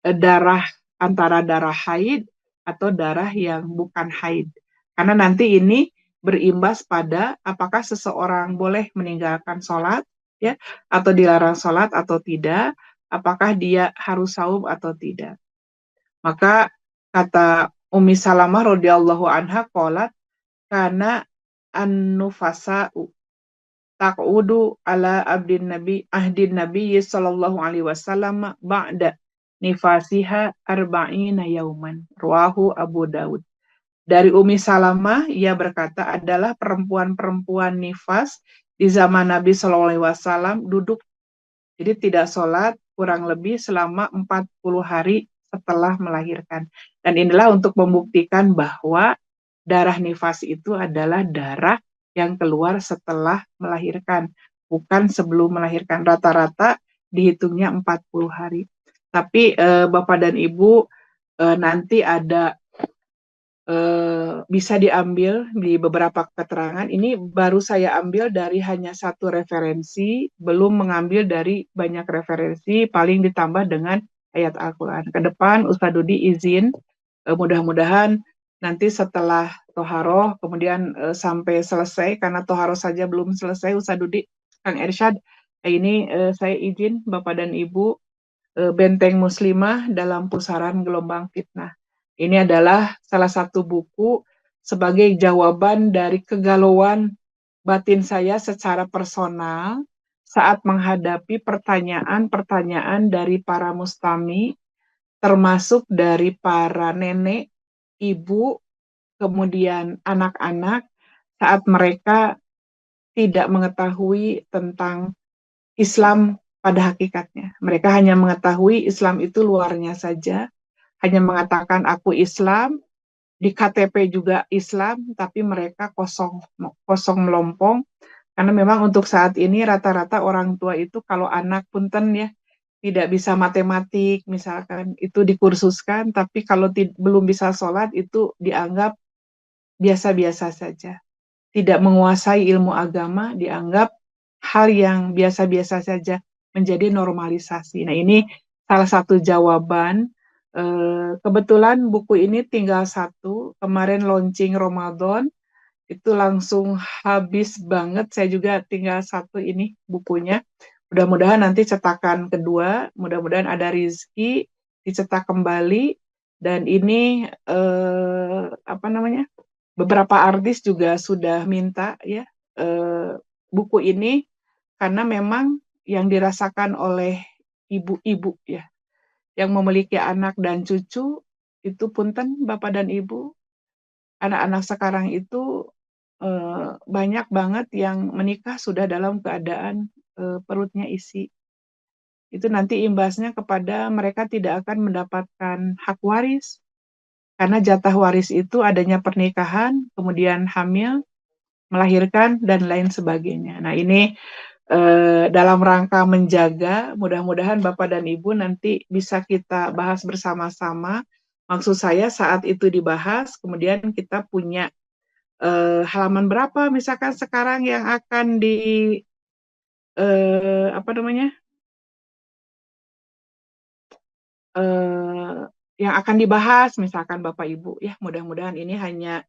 darah antara darah haid atau darah yang bukan haid. Karena nanti ini berimbas pada apakah seseorang boleh meninggalkan sholat ya atau dilarang sholat atau tidak, apakah dia harus saum atau tidak. Maka kata Ummi Salamah radhiyallahu anha qalat kana an-nufasa taqudu ala ahdin nabi sallallahu alaihi wasallam ba'da nifasiha arba'ina yauman rawahu Abu Daud. Dari Umi Salamah ia berkata adalah perempuan-perempuan nifas di zaman Nabi sallallahu alaihi wasallam duduk, jadi tidak sholat kurang lebih selama 40 hari setelah melahirkan. Dan inilah untuk membuktikan bahwa darah nifas itu adalah darah yang keluar setelah melahirkan, bukan sebelum melahirkan. Rata-rata dihitungnya 40 hari. Tapi Bapak dan Ibu nanti ada bisa diambil di beberapa keterangan. Ini baru saya ambil dari hanya satu referensi, belum mengambil dari banyak referensi, paling ditambah dengan ayat Al-Quran. Ke depan Ustaz Dudi izin, mudah-mudahan nanti setelah toharoh, kemudian sampai selesai, karena toharoh saja belum selesai, Ustaz Dudi, Kang Ersyad, ini saya izin Bapak dan Ibu, Benteng Muslimah dalam Pusaran Gelombang Fitnah. Ini adalah salah satu buku sebagai jawaban dari kegalauan batin saya secara personal saat menghadapi pertanyaan-pertanyaan dari para mustami, termasuk dari para nenek, ibu, kemudian anak-anak, saat mereka tidak mengetahui tentang Islam pada hakikatnya. Mereka hanya mengetahui Islam itu luarnya saja, hanya mengatakan aku Islam, di KTP juga Islam, tapi mereka kosong melompong, karena memang untuk saat ini rata-rata orang tua itu kalau anak punten ya, tidak bisa matematik misalkan, itu dikursuskan, tapi kalau belum bisa sholat itu dianggap biasa-biasa saja. Tidak menguasai ilmu agama dianggap hal yang biasa-biasa saja, menjadi normalisasi. Nah, ini salah satu jawaban. Kebetulan buku ini tinggal satu, kemarin launching Ramadan, itu langsung habis banget, saya juga tinggal satu ini bukunya. Mudah-mudahan nanti cetakan kedua, mudah-mudahan ada rezeki dicetak kembali, dan ini beberapa artis juga sudah minta ya buku ini, karena memang yang dirasakan oleh ibu-ibu ya yang memiliki anak dan cucu itu, punten Bapak dan Ibu, anak-anak sekarang itu banyak banget yang menikah sudah dalam keadaan perutnya isi. Itu nanti imbasnya kepada mereka tidak akan mendapatkan hak waris, karena jatah waris itu adanya pernikahan, kemudian hamil, melahirkan, dan lain sebagainya. Nah, ini dalam rangka menjaga, mudah-mudahan Bapak dan Ibu nanti bisa kita bahas bersama-sama. Maksud saya saat itu dibahas, kemudian kita punya halaman berapa misalkan sekarang yang akan yang akan dibahas misalkan Bapak Ibu ya, mudah-mudahan ini hanya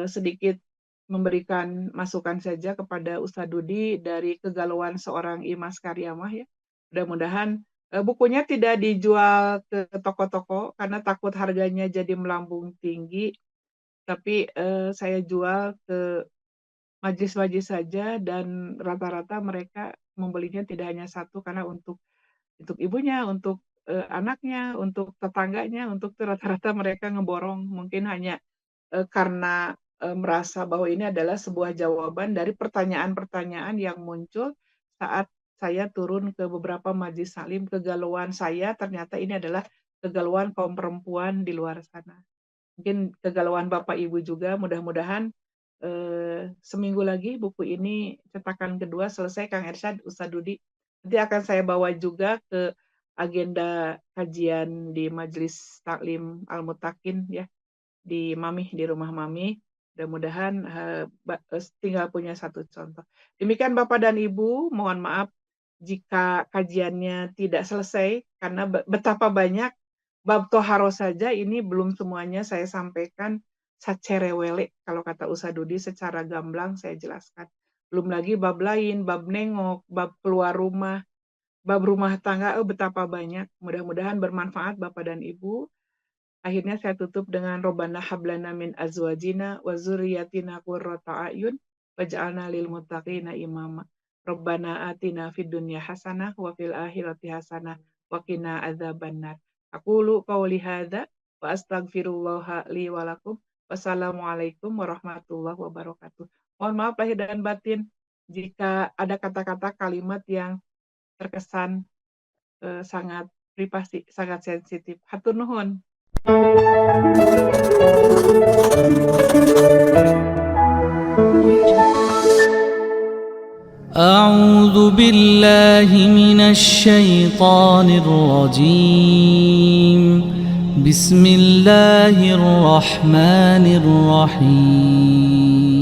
sedikit memberikan masukan saja kepada Ustadz Dudi dari kegalauan seorang Imas Karyamah ya. Mudah-mudahan bukunya tidak dijual ke toko-toko karena takut harganya jadi melambung tinggi, tapi saya jual ke majlis-majlis saja dan rata-rata mereka membelinya tidak hanya satu karena untuk ibunya, untuk anaknya, untuk tetangganya, untuk rata-rata mereka ngeborong mungkin hanya karena merasa bahwa ini adalah sebuah jawaban dari pertanyaan-pertanyaan yang muncul saat saya turun ke beberapa majlis taklim. Kegalauan saya ternyata ini adalah kegalauan kaum perempuan di luar sana. Mungkin kegalauan Bapak Ibu juga, mudah-mudahan seminggu lagi buku ini cetakan kedua selesai Kang Ersyad, Ustadz Dudi. Nanti akan saya bawa juga ke agenda kajian di Majelis Taklim Al-Mutakin ya, di Mami, di rumah Mami. Mudah-mudahan tinggal punya satu contoh. Demikian Bapak dan Ibu, mohon maaf jika kajiannya tidak selesai karena betapa banyak bab toharo saja ini belum semuanya saya sampaikan sacerewele kalau kata Ustadz Dudi secara gamblang saya jelaskan. Belum lagi bab lain, bab nengok, bab keluar rumah, bab rumah tangga, betapa banyak. Mudah-mudahan bermanfaat Bapak dan Ibu. Akhirnya saya tutup dengan Robbana hablana min azwajina wa zurriyatina qurrata a'yun waj'alna lil muttaqina imama. Robbana atina fid dunya hasanah wa fil akhirati hasanah wa qina adzabannar. Aqulu qauli hadza wa astaghfirullah li wa lakum. Wassalamualaikum warahmatullahi wabarakatuh. Mohon maaf lahir dan batin jika ada kata-kata kalimat yang terkesan sangat privasi, sangat sensitif. Hatur nuhun.
أعوذ بالله من الشيطان الرجيم بسم الله الرحمن الرحيم